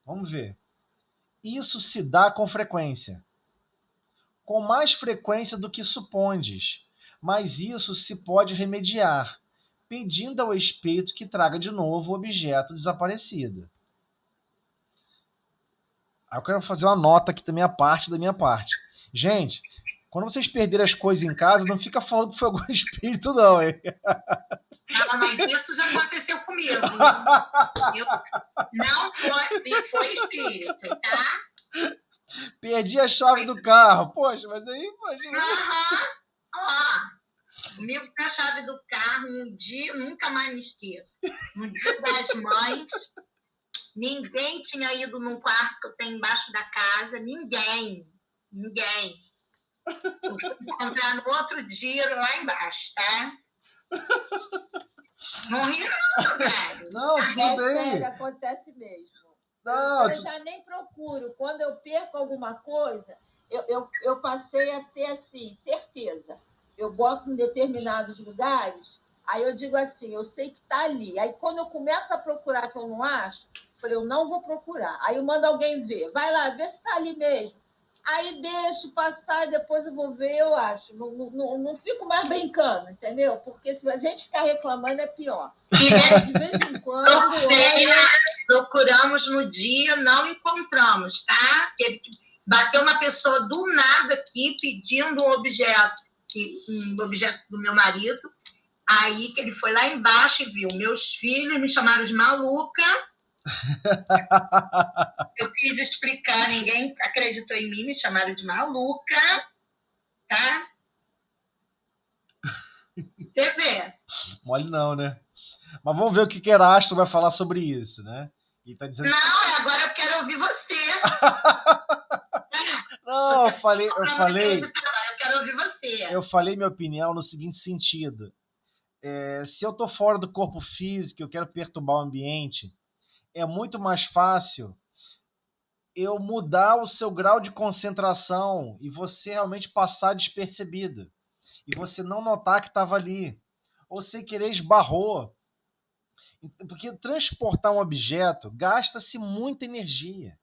Vamos ver. Isso se dá com frequência. Com mais frequência do que supondes, mas isso se pode remediar, pedindo ao espírito que traga de novo o objeto desaparecido. Aí eu quero fazer uma nota aqui da minha parte. Gente, quando vocês perderem as coisas em casa, não fica falando que foi algum espírito, não, hein? Ah, mas isso já aconteceu comigo. Não foi espírito, tá? Perdi a chave do carro. Poxa, mas aí... Poxa, comigo tem a chave do carro um dia, nunca mais me esqueço. No Dia das Mães, ninguém tinha ido num quarto que eu tenho embaixo da casa. Ninguém. Eu fui encontrar no outro dia lá embaixo, tá? Não ri não, velho. Não, tudo bem. Sério, acontece mesmo. Não, eu já nem procuro. Quando eu perco alguma coisa, eu passei a ter, assim, certeza. Eu boto em determinados lugares, aí eu digo assim, eu sei que está ali. Aí, quando eu começo a procurar que eu não acho, eu não vou procurar. Aí eu mando alguém ver. Vai lá, vê se está ali mesmo. Aí deixo passar e depois eu vou ver, eu acho. Não fico mais brincando, entendeu? Porque se a gente ficar reclamando é pior. De vez em quando... Procuramos no dia, não encontramos, tá? Teve que bater uma pessoa do nada aqui pedindo um objeto. um objeto do meu marido. Aí que ele foi lá embaixo e viu meus filhos, me chamaram de maluca. Eu quis explicar, ninguém acreditou em mim, me chamaram de maluca, tá? Você vê. Mole não, né? Mas vamos ver o que Erasto vai falar sobre isso, né? Ele tá dizendo... Não, agora eu quero ouvir você. Não, eu falei... Eu quero ouvir você. Eu falei minha opinião no seguinte sentido. Se eu tô fora do corpo físico, eu quero perturbar o ambiente, é muito mais fácil eu mudar o seu grau de concentração e você realmente passar despercebido. E você não notar que estava ali. Ou sem querer esbarrou. Porque transportar um objeto gasta-se muita energia.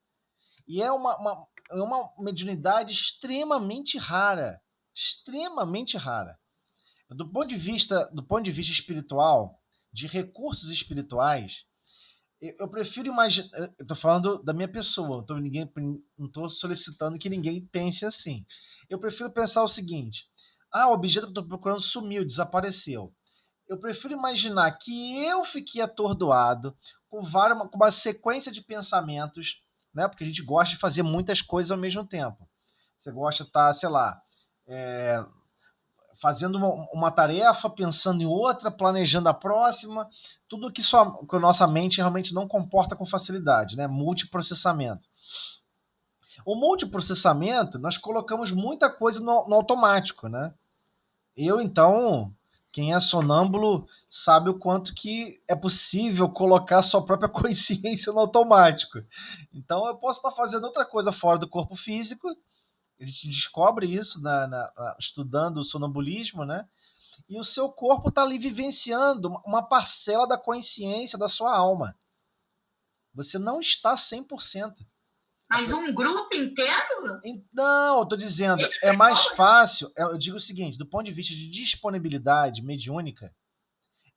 E é uma mediunidade extremamente rara. Extremamente rara. Do ponto de vista espiritual, de recursos espirituais, eu prefiro imaginar. Eu estou falando da minha pessoa, não estou solicitando que ninguém pense assim. Eu prefiro pensar o seguinte: o objeto que eu estou procurando sumiu, desapareceu. Eu prefiro imaginar que eu fiquei atordoado com uma sequência de pensamentos, né? Porque a gente gosta de fazer muitas coisas ao mesmo tempo. Você gosta de estar, sei lá, fazendo uma tarefa, pensando em outra, planejando a próxima, tudo que a nossa mente realmente não comporta com facilidade, né? Multiprocessamento. O multiprocessamento, nós colocamos muita coisa no automático, né? Então, quem é sonâmbulo sabe o quanto que é possível colocar sua própria consciência no automático. Então, eu posso estar fazendo outra coisa fora do corpo físico. A gente descobre isso estudando o sonambulismo, né? E o seu corpo está ali vivenciando uma parcela da consciência da sua alma. Você não está 100%. Mas um grupo inteiro? Não, eu estou dizendo, é mais fácil. Eu digo o seguinte, do ponto de vista de disponibilidade mediúnica,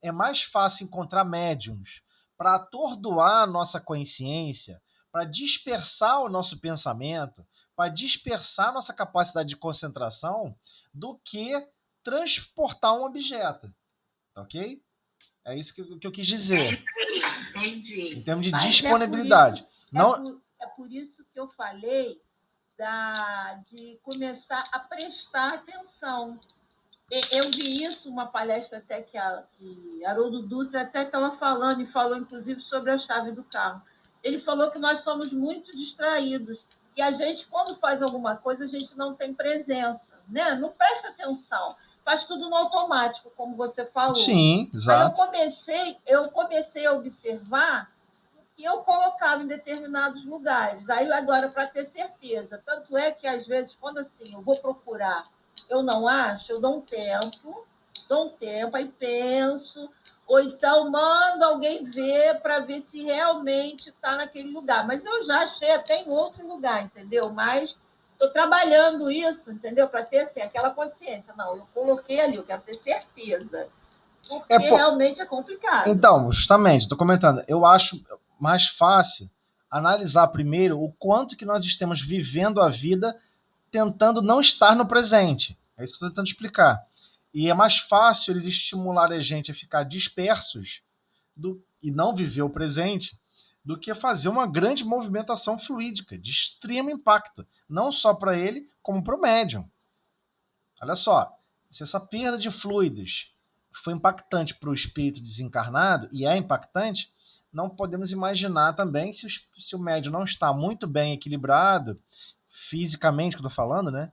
é mais fácil encontrar médiums para atordoar a nossa consciência, para dispersar o nosso pensamento, para dispersar a nossa capacidade de concentração, do que transportar um objeto. Ok? É isso que eu quis dizer. Entendi. Em termos de disponibilidade. É por isso que eu falei de começar a prestar atenção. Eu vi isso, uma palestra até que Haroldo Dutra até estava falando, e falou inclusive sobre a chave do carro. Ele falou que nós somos muito distraídos, e a gente, quando faz alguma coisa, a gente não tem presença, né? Não presta atenção, faz tudo no automático, como você falou. Sim, exato. Aí eu comecei a observar que eu colocava em determinados lugares. Aí agora, para ter certeza, tanto é que às vezes, quando assim, eu vou procurar, eu não acho, eu dou um tempo, aí penso, ou então mando alguém ver para ver se realmente está naquele lugar. Mas eu já achei até em outro lugar, entendeu? Mas estou trabalhando isso, entendeu? Para ter assim, aquela consciência. Não, eu coloquei ali, eu quero ter certeza. Porque realmente é complicado. Então, justamente, estou comentando, eu acho mais fácil analisar primeiro o quanto que nós estamos vivendo a vida tentando não estar no presente. É isso que eu estou tentando explicar. E é mais fácil eles estimularem a gente a ficar dispersos e não viver o presente do que fazer uma grande movimentação fluídica, de extremo impacto, não só para ele, como para o médium. Olha só, se essa perda de fluidos foi impactante para o espírito desencarnado, e é impactante, não podemos imaginar também se o médium não está muito bem equilibrado, fisicamente, que eu estou falando, né?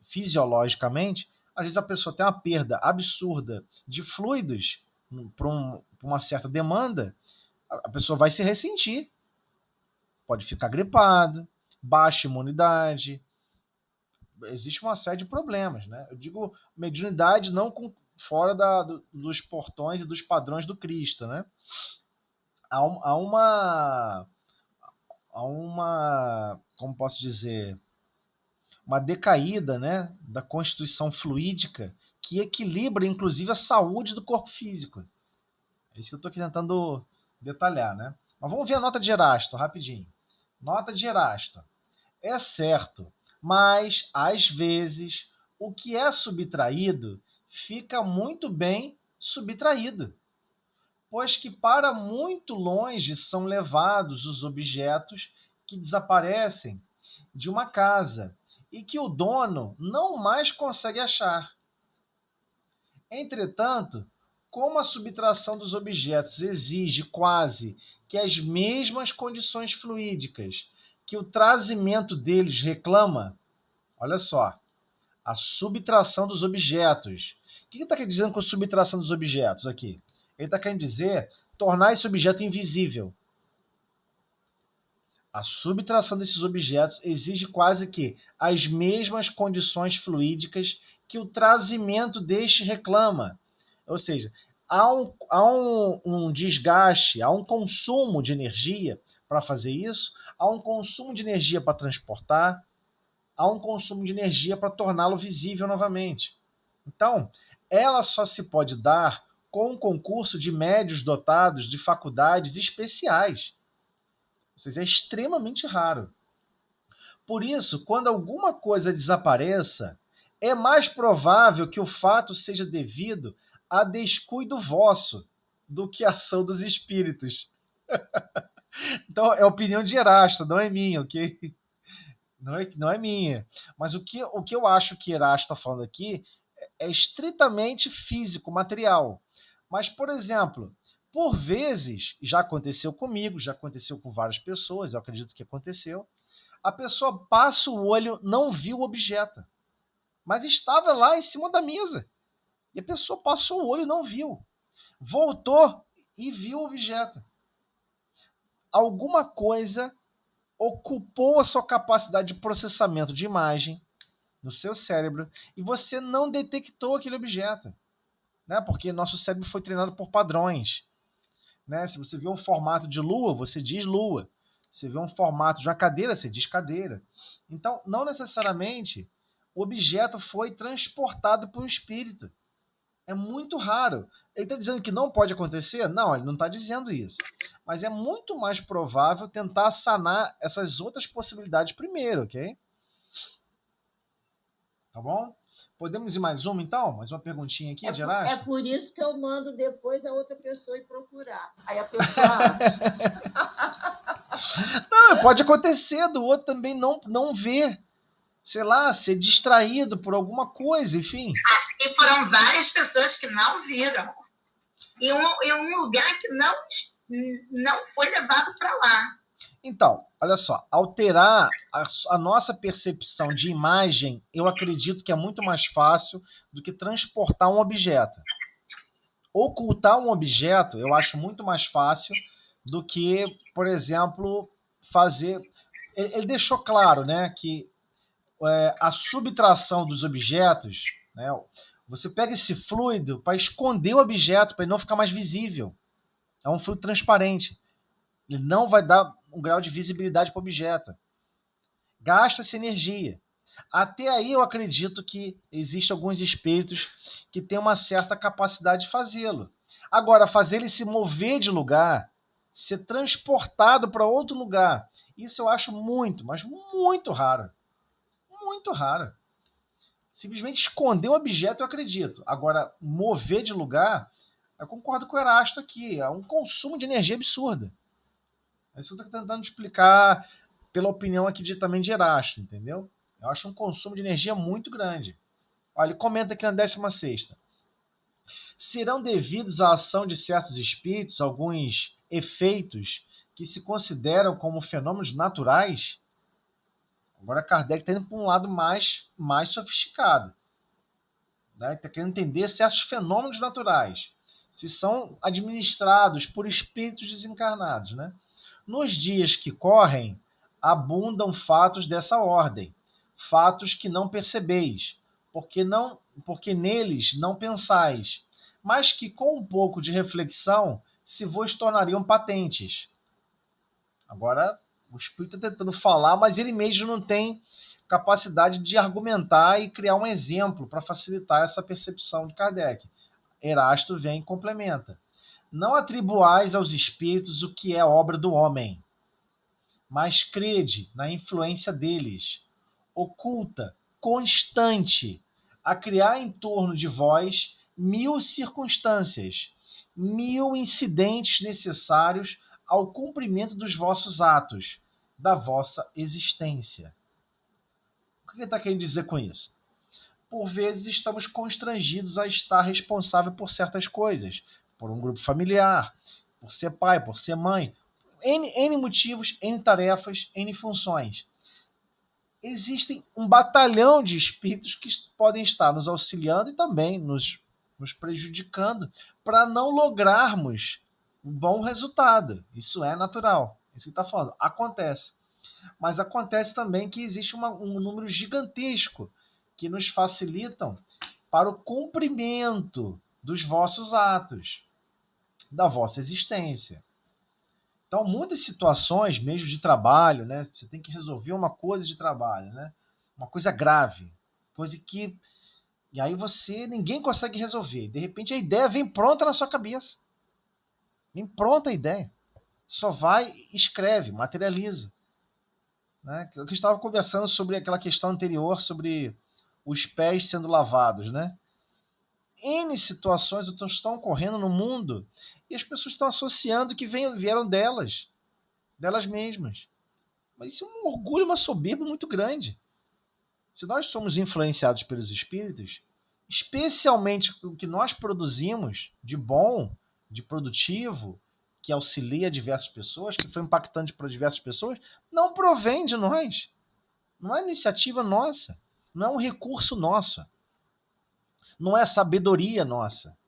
Fisiologicamente, às vezes a pessoa tem uma perda absurda de fluidos para uma certa demanda, a pessoa vai se ressentir. Pode ficar gripado, baixa imunidade. Existe uma série de problemas, né? Eu digo mediunidade não fora dos portões e dos padrões do Cristo, né? Há uma, como posso dizer, uma decaída, né, da constituição fluídica que equilibra, inclusive, a saúde do corpo físico. É isso que eu estou aqui tentando detalhar, né? Mas vamos ver a nota de Erasto, rapidinho. Nota de Erasto. É certo, mas, às vezes, o que é subtraído fica muito bem subtraído, pois que para muito longe são levados os objetos que desaparecem de uma casa e que o dono não mais consegue achar. Entretanto, como a subtração dos objetos exige quase que as mesmas condições fluídicas que o trazimento deles reclama, olha só, a subtração dos objetos. O que ele está dizendo com a subtração dos objetos aqui? Ele está querendo dizer tornar esse objeto invisível. A subtração desses objetos exige quase que as mesmas condições fluídicas que o trazimento deste reclama. Ou seja, há um desgaste, há um consumo de energia para fazer isso, há um consumo de energia para transportar, há um consumo de energia para torná-lo visível novamente. Então, ela só se pode dar com um concurso de médios dotados de faculdades especiais. Ou seja, é extremamente raro. Por isso, quando alguma coisa desapareça, é mais provável que o fato seja devido a descuido vosso do que a ação dos espíritos. Então, é a opinião de Erasto, não é minha, ok? Não é minha. Mas o que eu acho que Erasto está falando aqui é estritamente físico, material. Mas, por exemplo, por vezes, já aconteceu comigo, já aconteceu com várias pessoas, eu acredito que aconteceu, a pessoa passa o olho, não viu o objeto, mas estava lá em cima da mesa. E a pessoa passou o olho e não viu. Voltou e viu o objeto. Alguma coisa ocupou a sua capacidade de processamento de imagem no seu cérebro e você não detectou aquele objeto, né? Porque nosso cérebro foi treinado por padrões, né? Se você vê um formato de lua, você diz lua. Se vê um formato de uma cadeira, você diz cadeira. Então, não necessariamente o objeto foi transportado por um espírito. É muito raro. Ele está dizendo que não pode acontecer? Não, ele não está dizendo isso. Mas é muito mais provável tentar sanar essas outras possibilidades primeiro, ok? Tá bom? Podemos ir mais uma, então? Mais uma perguntinha aqui, de Erasto? É por isso que eu mando depois a outra pessoa ir procurar. Aí a pessoa... Não, pode acontecer do outro também não ver. Sei lá, ser distraído por alguma coisa, enfim. E foram várias pessoas que não viram. E um lugar que não foi levado para lá. Então, olha só, alterar a nossa percepção de imagem, eu acredito que é muito mais fácil do que transportar um objeto. Ocultar um objeto, eu acho muito mais fácil do que, por exemplo, fazer... Ele deixou claro, né, que a subtração dos objetos, né, você pega esse fluido para esconder o objeto, para ele não ficar mais visível. É um fluido transparente. Ele não vai dar um grau de visibilidade para o objeto. Gasta-se energia. Até aí eu acredito que existem alguns espíritos que têm uma certa capacidade de fazê-lo. Agora, fazer ele se mover de lugar, ser transportado para outro lugar, isso eu acho muito, mas muito raro. Muito raro. Simplesmente esconder o objeto, eu acredito. Agora, mover de lugar, eu concordo com o Erasto aqui. É um consumo de energia absurda. É isso que eu estou tentando explicar pela opinião aqui também de Erasto, entendeu? Eu acho um consumo de energia muito grande. Olha, ele comenta aqui na 16ª. Serão devidos à ação de certos espíritos alguns efeitos que se consideram como fenômenos naturais? Agora Kardec está indo para um lado mais sofisticado. Né? Está querendo entender certos fenômenos naturais, se são administrados por espíritos desencarnados. Né? Nos dias que correm, abundam fatos dessa ordem, fatos que não percebeis, porque neles não pensais, mas que com um pouco de reflexão se vos tornariam patentes. Agora, o espírito está tentando falar, mas ele mesmo não tem capacidade de argumentar e criar um exemplo para facilitar essa percepção de Kardec. Erasto vem e complementa. Não atribuais aos espíritos o que é obra do homem, mas crede na influência deles, oculta, constante, a criar em torno de vós 1000 circunstâncias, 1000 incidentes necessários ao cumprimento dos vossos atos, da vossa existência. O que ele está querendo dizer com isso? Por vezes estamos constrangidos a estar responsável por certas coisas, por um grupo familiar, por ser pai, por ser mãe, N motivos, N tarefas, N funções. Existem um batalhão de espíritos que podem estar nos auxiliando e também nos prejudicando para não lograrmos um bom resultado. Isso é natural. Isso que está falando. Acontece. Mas acontece também que existe um número gigantesco que nos facilitam para o cumprimento dos vossos atos, da vossa existência. Então, muitas situações, mesmo de trabalho, né? Você tem que resolver uma coisa de trabalho, né? Uma coisa grave, coisa que... E aí ninguém consegue resolver. De repente, a ideia vem pronta na sua cabeça. Vem pronta a ideia. Só vai, escreve, materializa. Né? Eu estava conversando sobre aquela questão anterior, sobre os pés sendo lavados, né? N situações estão ocorrendo no mundo e as pessoas estão associando que vieram delas mesmas. Mas isso é um orgulho, uma soberba muito grande. Se nós somos influenciados pelos espíritos, especialmente o que nós produzimos de bom, de produtivo, que auxilia diversas pessoas, que foi impactante para diversas pessoas, não provém de nós. Não é iniciativa nossa. Não é um recurso nosso. Não é sabedoria nossa.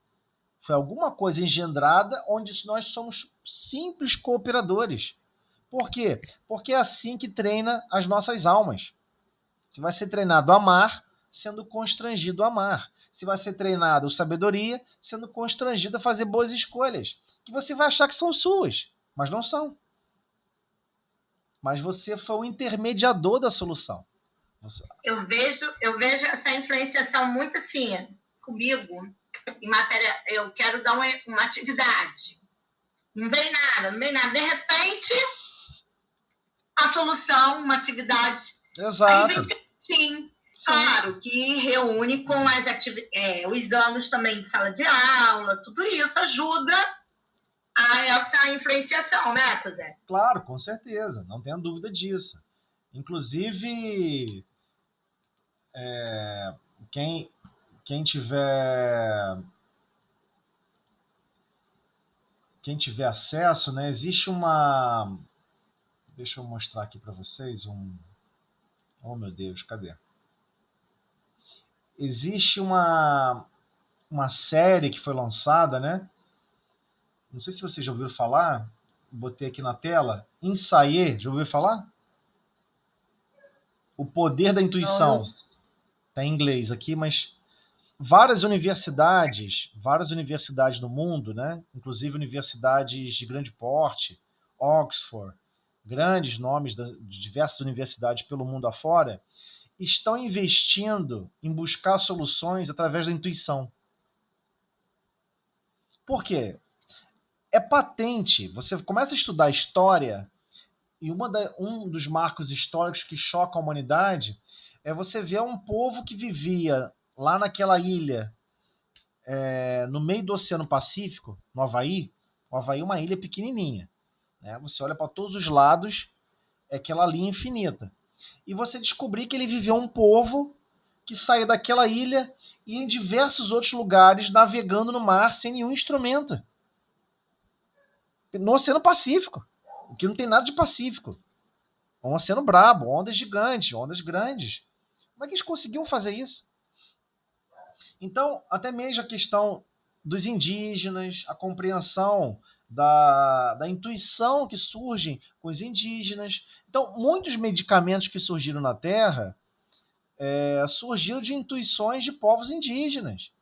Foi alguma coisa engendrada onde nós somos simples cooperadores. Por quê? Porque é assim que treina as nossas almas. Você vai ser treinado a amar, sendo constrangido a amar. Você vai ser treinado a sabedoria, sendo constrangido a fazer boas escolhas. Que você vai achar que são suas, mas não são. Mas você foi o intermediador da solução. Eu vejo essa influenciação muito assim, comigo, em matéria. Eu quero dar uma atividade. Não vem nada. De repente, a solução, uma atividade. Exato. Aí vem sim. Claro que reúne com os anos também de sala de aula, tudo isso ajuda a essa influenciação, né, Tuzé? Claro, com certeza, não tenha dúvida disso. Inclusive, quem tiver acesso, né, existe uma... Deixa eu mostrar aqui para vocês Oh, meu Deus, cadê? Existe uma série que foi lançada, né? Não sei se vocês já ouviram falar. Botei aqui na tela. Insaie, já ouviu falar? O Poder da Intuição. Está em inglês aqui, mas várias universidades no mundo, né? Inclusive universidades de grande porte, Oxford, grandes nomes de diversas universidades pelo mundo afora, estão investindo em buscar soluções através da intuição. Por quê? É patente. Você começa a estudar história e um dos marcos históricos que choca a humanidade é você ver um povo que vivia lá naquela ilha, no meio do Oceano Pacífico, no Havaí. O Havaí é uma ilha pequenininha. Né? Você olha para todos os lados, é aquela linha infinita. E você descobrir que ele viveu um povo que saía daquela ilha e em diversos outros lugares navegando no mar sem nenhum instrumento. No Oceano Pacífico, que não tem nada de pacífico. É um oceano brabo, ondas gigantes, ondas grandes. Como é que eles conseguiam fazer isso? Então, até mesmo a questão dos indígenas, a compreensão da intuição que surge com os indígenas. Então, muitos medicamentos que surgiram na Terra surgiram de intuições de povos indígenas.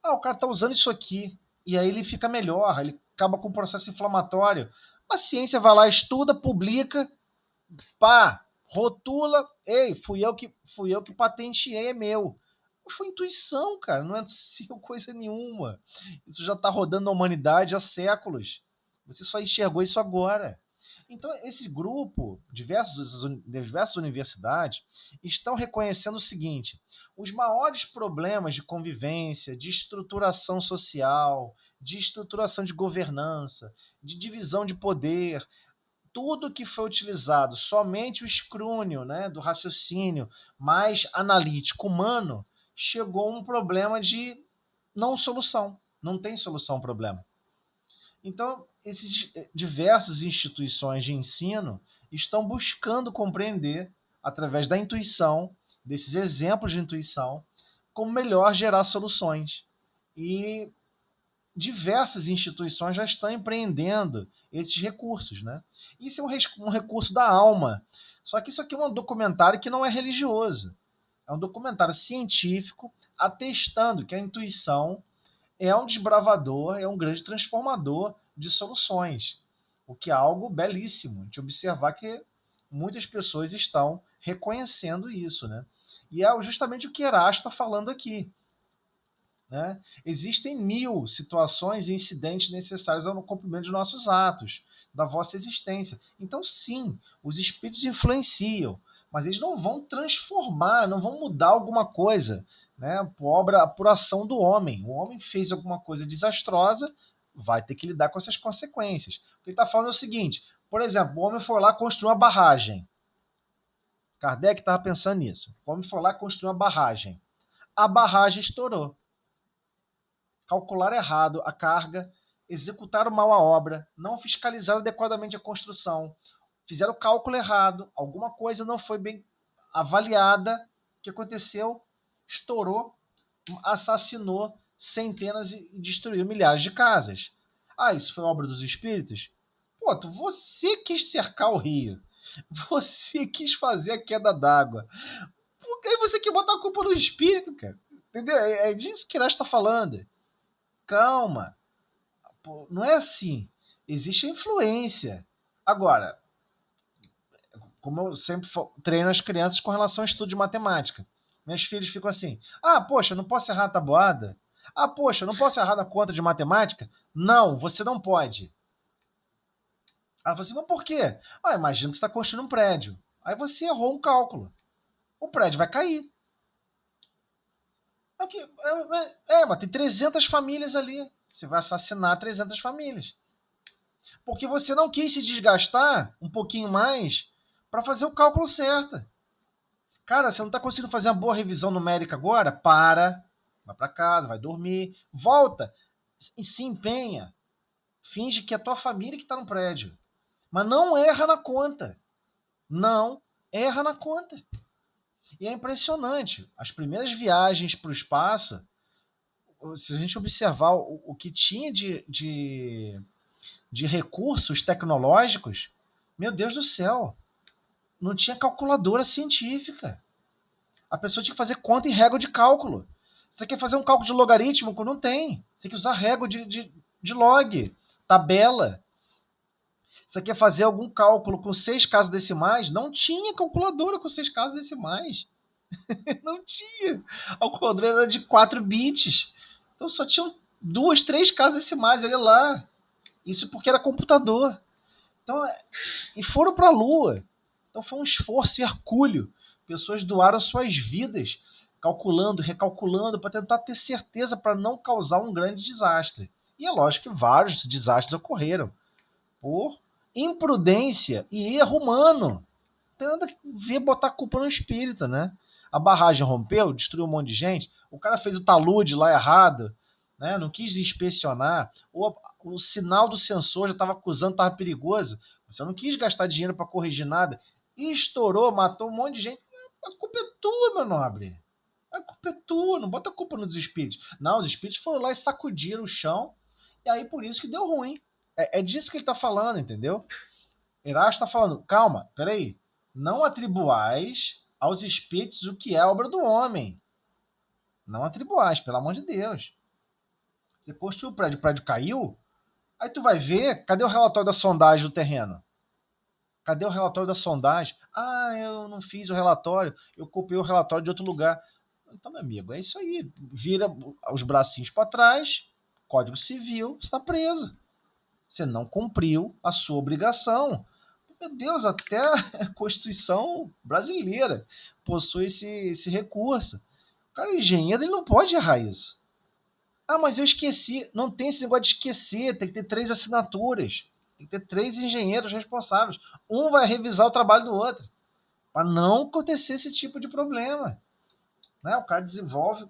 O cara está usando isso aqui, e aí ele fica melhor, ele acaba com um processo inflamatório. A ciência vai lá, estuda, publica, rotula, fui eu que patenteei, é meu. Foi intuição, cara, não é seu coisa nenhuma. Isso já está rodando na humanidade há séculos. Você só enxergou isso agora. Então, esse grupo, diversas universidades, estão reconhecendo o seguinte: os maiores problemas de convivência, de estruturação social, de estruturação de governança, de divisão de poder, tudo que foi utilizado somente o escrúnio, né, do raciocínio mais analítico humano, chegou a um problema de não solução. Não tem solução ao problema. Então, essas diversas instituições de ensino estão buscando compreender, através da intuição, desses exemplos de intuição, como melhor gerar soluções. E diversas instituições já estão empreendendo esses recursos, né? Isso é um recurso da alma. Só que isso aqui é um documentário que não é religioso. É um documentário científico atestando que a intuição é um desbravador, é um grande transformador de soluções. O que é algo belíssimo de observar que muitas pessoas estão reconhecendo isso, né? E é justamente o que Erasto está falando aqui. Né? Existem 1000 situações e incidentes necessários ao cumprimento dos nossos atos, da vossa existência. Então, sim, os espíritos influenciam, mas eles não vão transformar, não vão mudar alguma coisa, né? Por ação do homem. O homem fez alguma coisa desastrosa, vai ter que lidar com essas consequências. O que ele está falando é o seguinte: por exemplo, o homem foi lá construir uma barragem. Kardec estava pensando nisso. O homem foi lá construir uma barragem. A barragem estourou. Calcularam errado a carga, executaram mal a obra, não fiscalizaram adequadamente a construção, fizeram o cálculo errado, alguma coisa não foi bem avaliada. O que aconteceu? Estourou, assassinou centenas e destruiu milhares de casas. Ah, isso foi obra dos espíritos? Pô, você quis cercar o rio. Você quis fazer a queda d'água. Por que você quer botar a culpa no espírito, cara? Entendeu? É disso que nós está falando. Calma. Pô, não é assim. Existe a influência. Agora, como eu sempre treino as crianças com relação ao estudo de matemática. Meus filhos ficam assim: ah, poxa, eu não posso errar a tabuada? Ah, poxa, eu não posso errar na conta de matemática? Não, você não pode. Ela falou assim: mas por quê? Ah, imagina que você está construindo um prédio. Aí você errou um cálculo. O prédio vai cair. Mas tem 300 famílias ali. Você vai assassinar 300 famílias. Porque você não quis se desgastar um pouquinho mais para fazer o cálculo certo. Cara, você não está conseguindo fazer uma boa revisão numérica agora? Para. Vai para casa, vai dormir. Volta. E se empenha. Finge que é a tua família que está no prédio. Mas não erra na conta. Não erra na conta. E é impressionante. As primeiras viagens para o espaço, se a gente observar o que tinha de recursos tecnológicos, meu Deus do céu, não tinha calculadora científica. A pessoa tinha que fazer conta em régua de cálculo. Você quer fazer um cálculo de logarítmico? Não tem. Você tem que usar régua de log, tabela. Você quer fazer algum cálculo com 6 casas decimais? Não tinha calculadora com 6 casas decimais. Não tinha. A calculadora era de 4 bits. Então só tinham 2, 3 casas decimais, olha lá. Isso porque era computador. Então, e foram para a Lua. Então foi um esforço hercúleo. Pessoas doaram suas vidas, calculando, recalculando, para tentar ter certeza para não causar um grande desastre. E é lógico que vários desastres ocorreram por imprudência e erro humano. Não tem nada a ver botar a culpa no espírita, né? A barragem rompeu, destruiu um monte de gente. O cara fez o talude lá errado, né? Não quis inspecionar. O sinal do sensor já estava acusando, estava perigoso. Você não quis gastar dinheiro para corrigir nada. E estourou, matou um monte de gente. A culpa é tua, meu nobre. A culpa é tua, não bota a culpa nos espíritos. Não, os espíritos foram lá e sacudiram o chão, e aí por isso que deu ruim. É disso que ele está falando, entendeu? Erasto está falando, calma, peraí. Não atribuais aos espíritos o que é obra do homem. Não atribuais, pelo amor de Deus. Você construiu o prédio caiu, aí tu vai ver, cadê o relatório da sondagem do terreno? Cadê o relatório da sondagem? Ah, eu não fiz o relatório, eu copiei o relatório de outro lugar. Então, meu amigo, é isso aí. Vira os bracinhos para trás, Código Civil, está preso. Você não cumpriu a sua obrigação. Meu Deus, até a Constituição brasileira possui esse recurso. O cara é engenheiro, ele não pode errar isso. Ah, mas eu esqueci. Não tem esse negócio de esquecer, tem que ter 3 assinaturas. Tem que ter 3 engenheiros responsáveis. Um vai revisar o trabalho do outro, para não acontecer esse tipo de problema. Né? O cara desenvolve,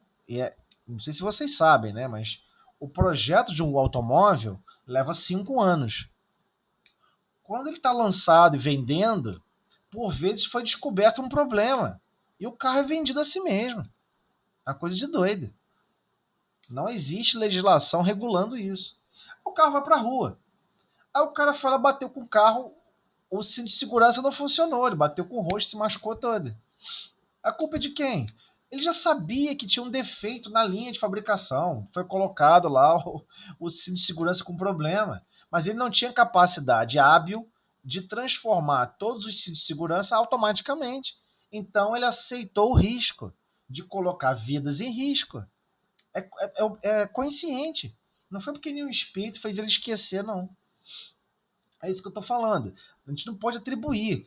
não sei se vocês sabem, né? Mas o projeto de um automóvel leva 5 anos. Quando ele está lançado e vendendo, por vezes foi descoberto um problema. E o carro é vendido a si mesmo. É uma coisa de doido. Não existe legislação regulando isso. O carro vai para a rua. Aí o cara foi lá, bateu com o carro, o cinto de segurança não funcionou, ele bateu com o rosto, se machucou todo. A culpa é de quem? Ele já sabia que tinha um defeito na linha de fabricação, foi colocado lá o cinto de segurança com problema, mas ele não tinha capacidade hábil de transformar todos os cintos de segurança automaticamente. Então ele aceitou o risco de colocar vidas em risco. É consciente. Não foi porque nenhum espírito fez ele esquecer, não. É isso que eu estou falando. A gente não pode atribuir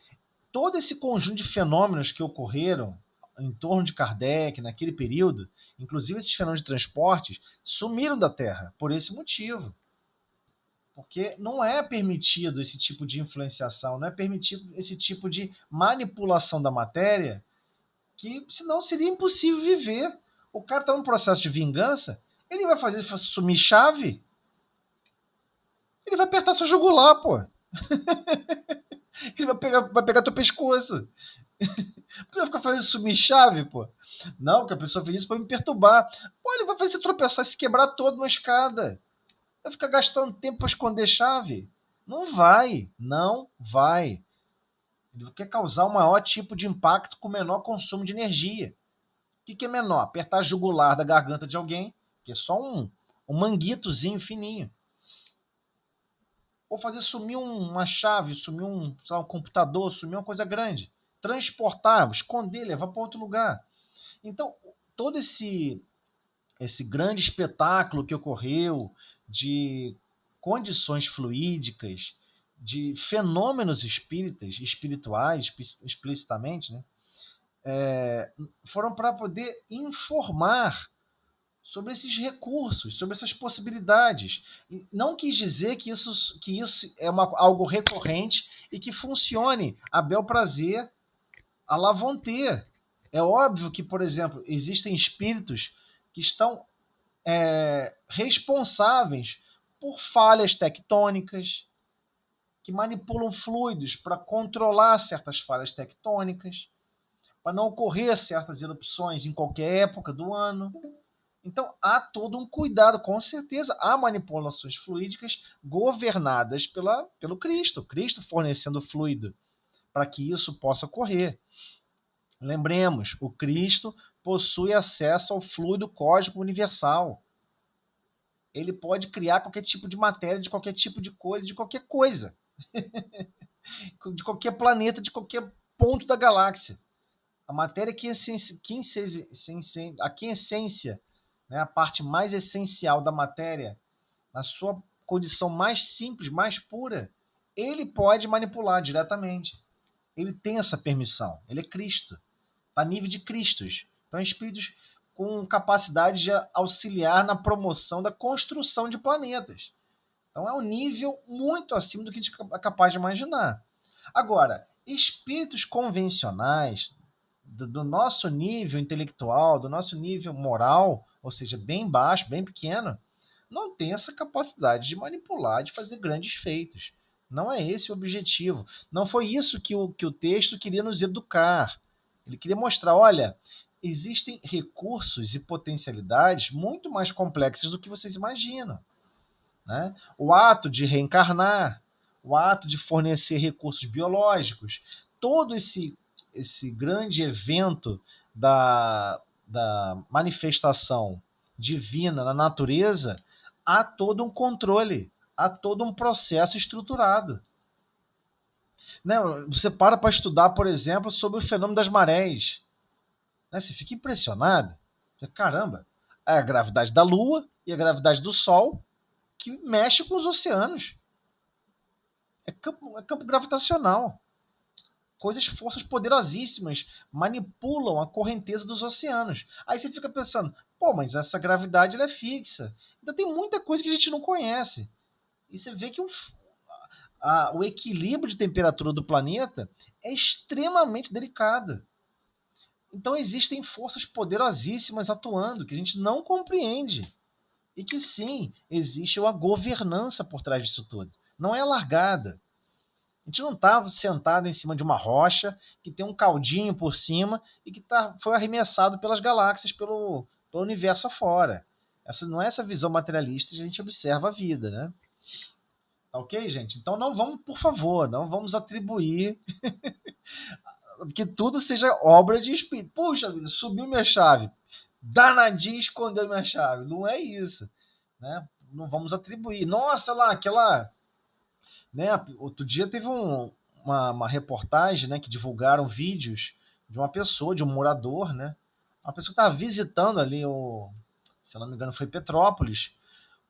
todo esse conjunto de fenômenos que ocorreram em torno de Kardec naquele período, inclusive esses fenômenos de transportes, sumiram da Terra por esse motivo. Porque não é permitido esse tipo de influenciação, não é permitido esse tipo de manipulação da matéria, que senão seria impossível viver. O cara está num processo de vingança, ele vai fazer sumir chave? Ele vai apertar sua jugular, pô. Ele vai pegar teu pescoço. Por que vai ficar fazendo sumir chave, pô? Não, que a pessoa fez isso pra me perturbar. Pô, ele vai fazer você tropeçar, se quebrar todo na escada. Vai ficar gastando tempo pra esconder chave? Não vai. Não vai. Ele quer causar o maior tipo de impacto com o menor consumo de energia. O que é menor? Apertar a jugular da garganta de alguém, que é só um manguitozinho fininho. Ou fazer sumir uma chave, sumir um computador, sumir uma coisa grande. Transportar, esconder, levar para outro lugar. Então, todo esse grande espetáculo que ocorreu de condições fluídicas, de fenômenos espirituais, explicitamente, né, foram para poder informar sobre esses recursos, sobre essas possibilidades. Não quis dizer que isso é algo recorrente e que funcione a bel prazer, à la volonté. É óbvio que, por exemplo, existem espíritos que estão responsáveis por falhas tectônicas, que manipulam fluidos para controlar certas falhas tectônicas, para não ocorrer certas erupções em qualquer época do ano. Então, há todo um cuidado, com certeza. Há manipulações fluídicas governadas pelo Cristo. Cristo fornecendo fluido para que isso possa ocorrer. Lembremos, o Cristo possui acesso ao fluido cósmico universal. Ele pode criar qualquer tipo de matéria, de qualquer tipo de coisa, de qualquer coisa. De qualquer planeta, de qualquer ponto da galáxia. A matéria que a essência, né, a parte mais essencial da matéria, na sua condição mais simples, mais pura, ele pode manipular diretamente. Ele tem essa permissão. Ele é Cristo. Está a nível de Cristos. Então, espíritos com capacidade de auxiliar na promoção da construção de planetas. Então, é um nível muito acima do que a gente é capaz de imaginar. Agora, espíritos convencionais, do nosso nível intelectual, do nosso nível moral, ou seja, bem baixo, bem pequeno, não tem essa capacidade de manipular, de fazer grandes feitos. Não é esse o objetivo. Não foi isso que o texto queria nos educar. Ele queria mostrar, olha, existem recursos e potencialidades muito mais complexas do que vocês imaginam. Né? O ato de reencarnar, o ato de fornecer recursos biológicos, todo esse grande evento da manifestação divina na natureza, há todo um controle, há todo um processo estruturado. Né? Você para estudar, por exemplo, sobre o fenômeno das marés. Né? Você fica impressionado. Você, caramba, é a gravidade da Lua e a gravidade do Sol que mexe com os oceanos. É campo gravitacional. Forças poderosíssimas manipulam a correnteza dos oceanos. Aí você fica pensando, pô, mas essa gravidade ela é fixa. Então tem muita coisa que a gente não conhece. E você vê que o equilíbrio de temperatura do planeta é extremamente delicado. Então existem forças poderosíssimas atuando que a gente não compreende. E que sim, existe uma governança por trás disso tudo. Não é largada. A gente não está sentado em cima de uma rocha que tem um caldinho por cima e que foi arremessado pelas galáxias, pelo universo afora. Essa não é essa visão materialista que a gente observa a vida, né? Tá ok, gente? Então não vamos, por favor, não vamos atribuir que tudo seja obra de espírito. Puxa vida, subiu minha chave. Danadinho escondeu minha chave. Não é isso, né? Não vamos atribuir. Nossa, lá, aquela... Né? Outro dia teve uma reportagem, né, que divulgaram vídeos de uma pessoa, de um morador, né? Uma pessoa que estava visitando ali, se não me engano, foi Petrópolis,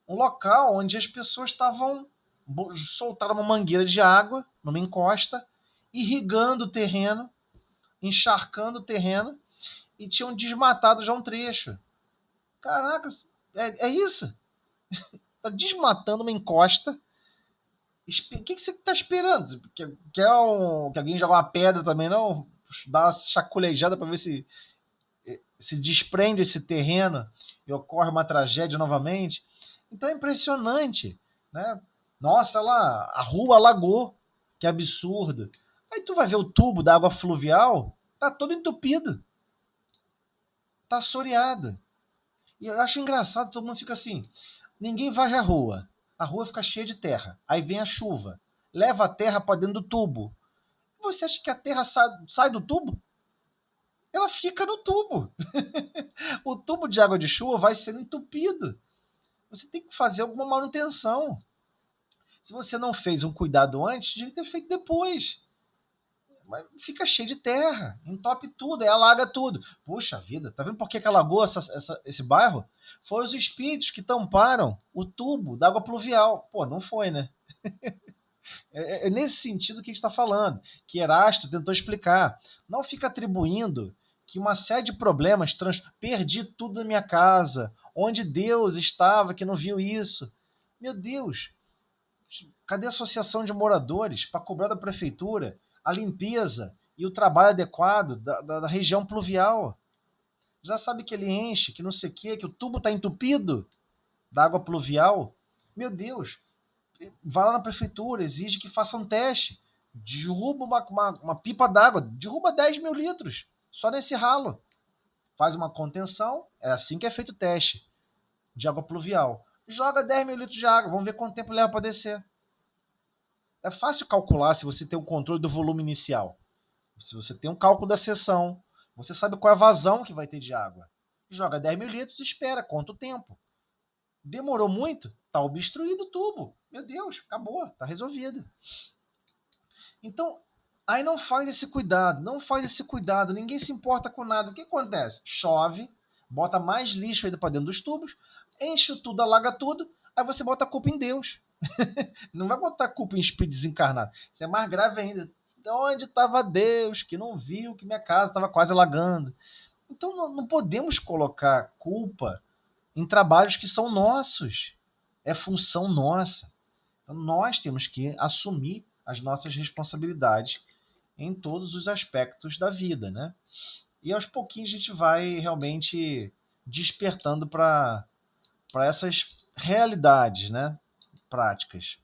um local onde as pessoas soltaram uma mangueira de água numa encosta, irrigando o terreno, encharcando o terreno, e tinham desmatado já um trecho. Caraca, é isso? Tá desmatando uma encosta. O que você tá esperando? Quer que alguém jogue uma pedra também, não? Dar uma chaculejada para ver se desprende esse terreno e ocorre uma tragédia novamente. Então é impressionante, né? Nossa, lá, a rua alagou. Que absurdo. Aí tu vai ver o tubo da água fluvial, tá todo entupido. Tá assoreado. E eu acho engraçado, todo mundo fica assim, ninguém varre a rua fica cheia de terra, aí vem a chuva, leva a terra para dentro do tubo. Você acha que a terra sai do tubo? Ela fica no tubo. O tubo de água de chuva vai sendo entupido. Você tem que fazer alguma manutenção. Se você não fez um cuidado antes, devia ter feito depois. Mas fica cheio de terra, entope tudo, aí alaga tudo. Puxa vida, tá vendo por que alagou esse bairro? Foram os espíritos que tamparam o tubo da água pluvial. Pô, não foi, né? É nesse sentido que a gente está falando, que Erasto tentou explicar. Não fica atribuindo que uma série de problemas, perdi tudo na minha casa, onde Deus estava que não viu isso. Meu Deus, cadê a associação de moradores para cobrar da prefeitura a limpeza e o trabalho adequado da região pluvial? Já sabe que ele enche, que não sei o quê, que o tubo está entupido da água pluvial? Meu Deus, vai lá na prefeitura, exige que faça um teste, derruba uma pipa d'água, derruba 10 mil litros, só nesse ralo. Faz uma contenção, é assim que é feito o teste de água pluvial. Joga 10 mil litros de água, vamos ver quanto tempo leva para descer. É fácil calcular se você tem o controle do volume inicial. Se você tem um cálculo da seção, você sabe qual é a vazão que vai ter de água. Joga 10 mil litros e espera, conta o tempo. Demorou muito? Tá obstruído o tubo. Meu Deus, acabou, tá resolvido. Então, aí não faz esse cuidado, ninguém se importa com nada. O que acontece? Chove, bota mais lixo ainda para dentro dos tubos, enche tudo, alaga tudo, aí você bota a culpa em Deus. Não vai botar a culpa em espírito desencarnado. Isso é mais grave ainda. Onde estava Deus que não viu que minha casa estava quase alagando? Então não podemos colocar culpa em trabalhos que são nossos. É função nossa. Então nós temos que assumir as nossas responsabilidades em todos os aspectos da vida, né? E aos pouquinhos a gente vai realmente despertando para essas realidades, né? Práticas.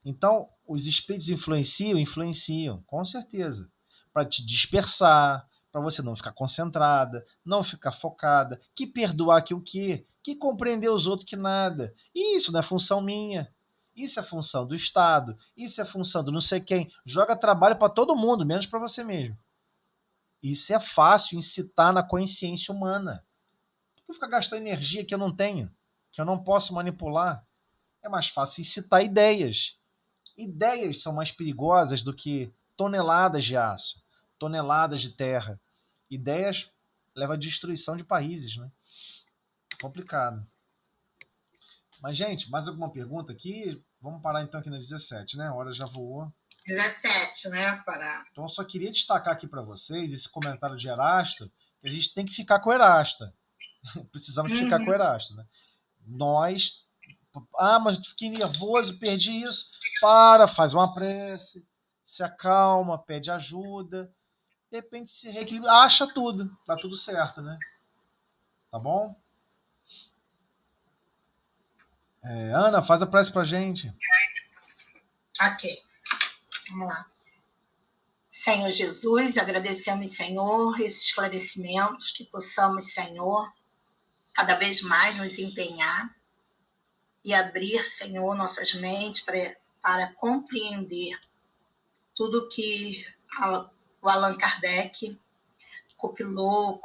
Então, os espíritos influenciam, com certeza, para te dispersar, para você não ficar concentrada, não ficar focada, que perdoar que o quê? Que compreender os outros que nada. E isso não é função minha. Isso é função do Estado. Isso é função do não sei quem. Joga trabalho para todo mundo, menos para você mesmo. Isso é fácil incitar na consciência humana. Por que eu ficar gastando energia que eu não tenho? Que eu não posso manipular? É mais fácil incitar ideias. Ideias são mais perigosas do que toneladas de aço, toneladas de terra. Ideias levam à destruição de países, né? Complicado. Mas, gente, mais alguma pergunta aqui? Vamos parar então aqui nas 17, né? A hora já voou. 17, né? Para... Então eu só queria destacar aqui para vocês esse comentário de Erasto, que a gente tem que ficar com Erasta. Precisamos ficar com Erasto, né? Nós... mas eu fiquei nervoso, perdi isso. Faz uma prece, se acalma, pede ajuda. De repente se reequilibra, acha tudo. Tá tudo certo, né? Tá bom? Ana, faz a prece pra gente. Ok. Vamos lá. Senhor Jesus, agradecemos, Senhor, esses esclarecimentos, que possamos, Senhor, cada vez mais nos empenhar e abrir, Senhor, nossas mentes para compreender tudo que o Allan Kardec compilou,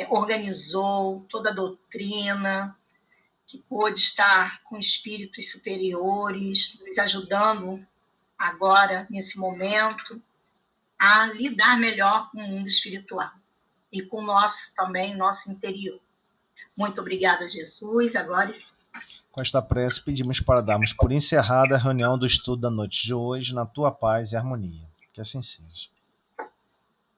organizou, toda a doutrina, que pôde estar com espíritos superiores, nos ajudando agora, nesse momento, a lidar melhor com o mundo espiritual e com o nosso também, nosso interior. Muito obrigada, Jesus. Agora sim. Com esta prece, pedimos para darmos por encerrada a reunião do estudo da noite de hoje, na tua paz e harmonia. Que assim seja.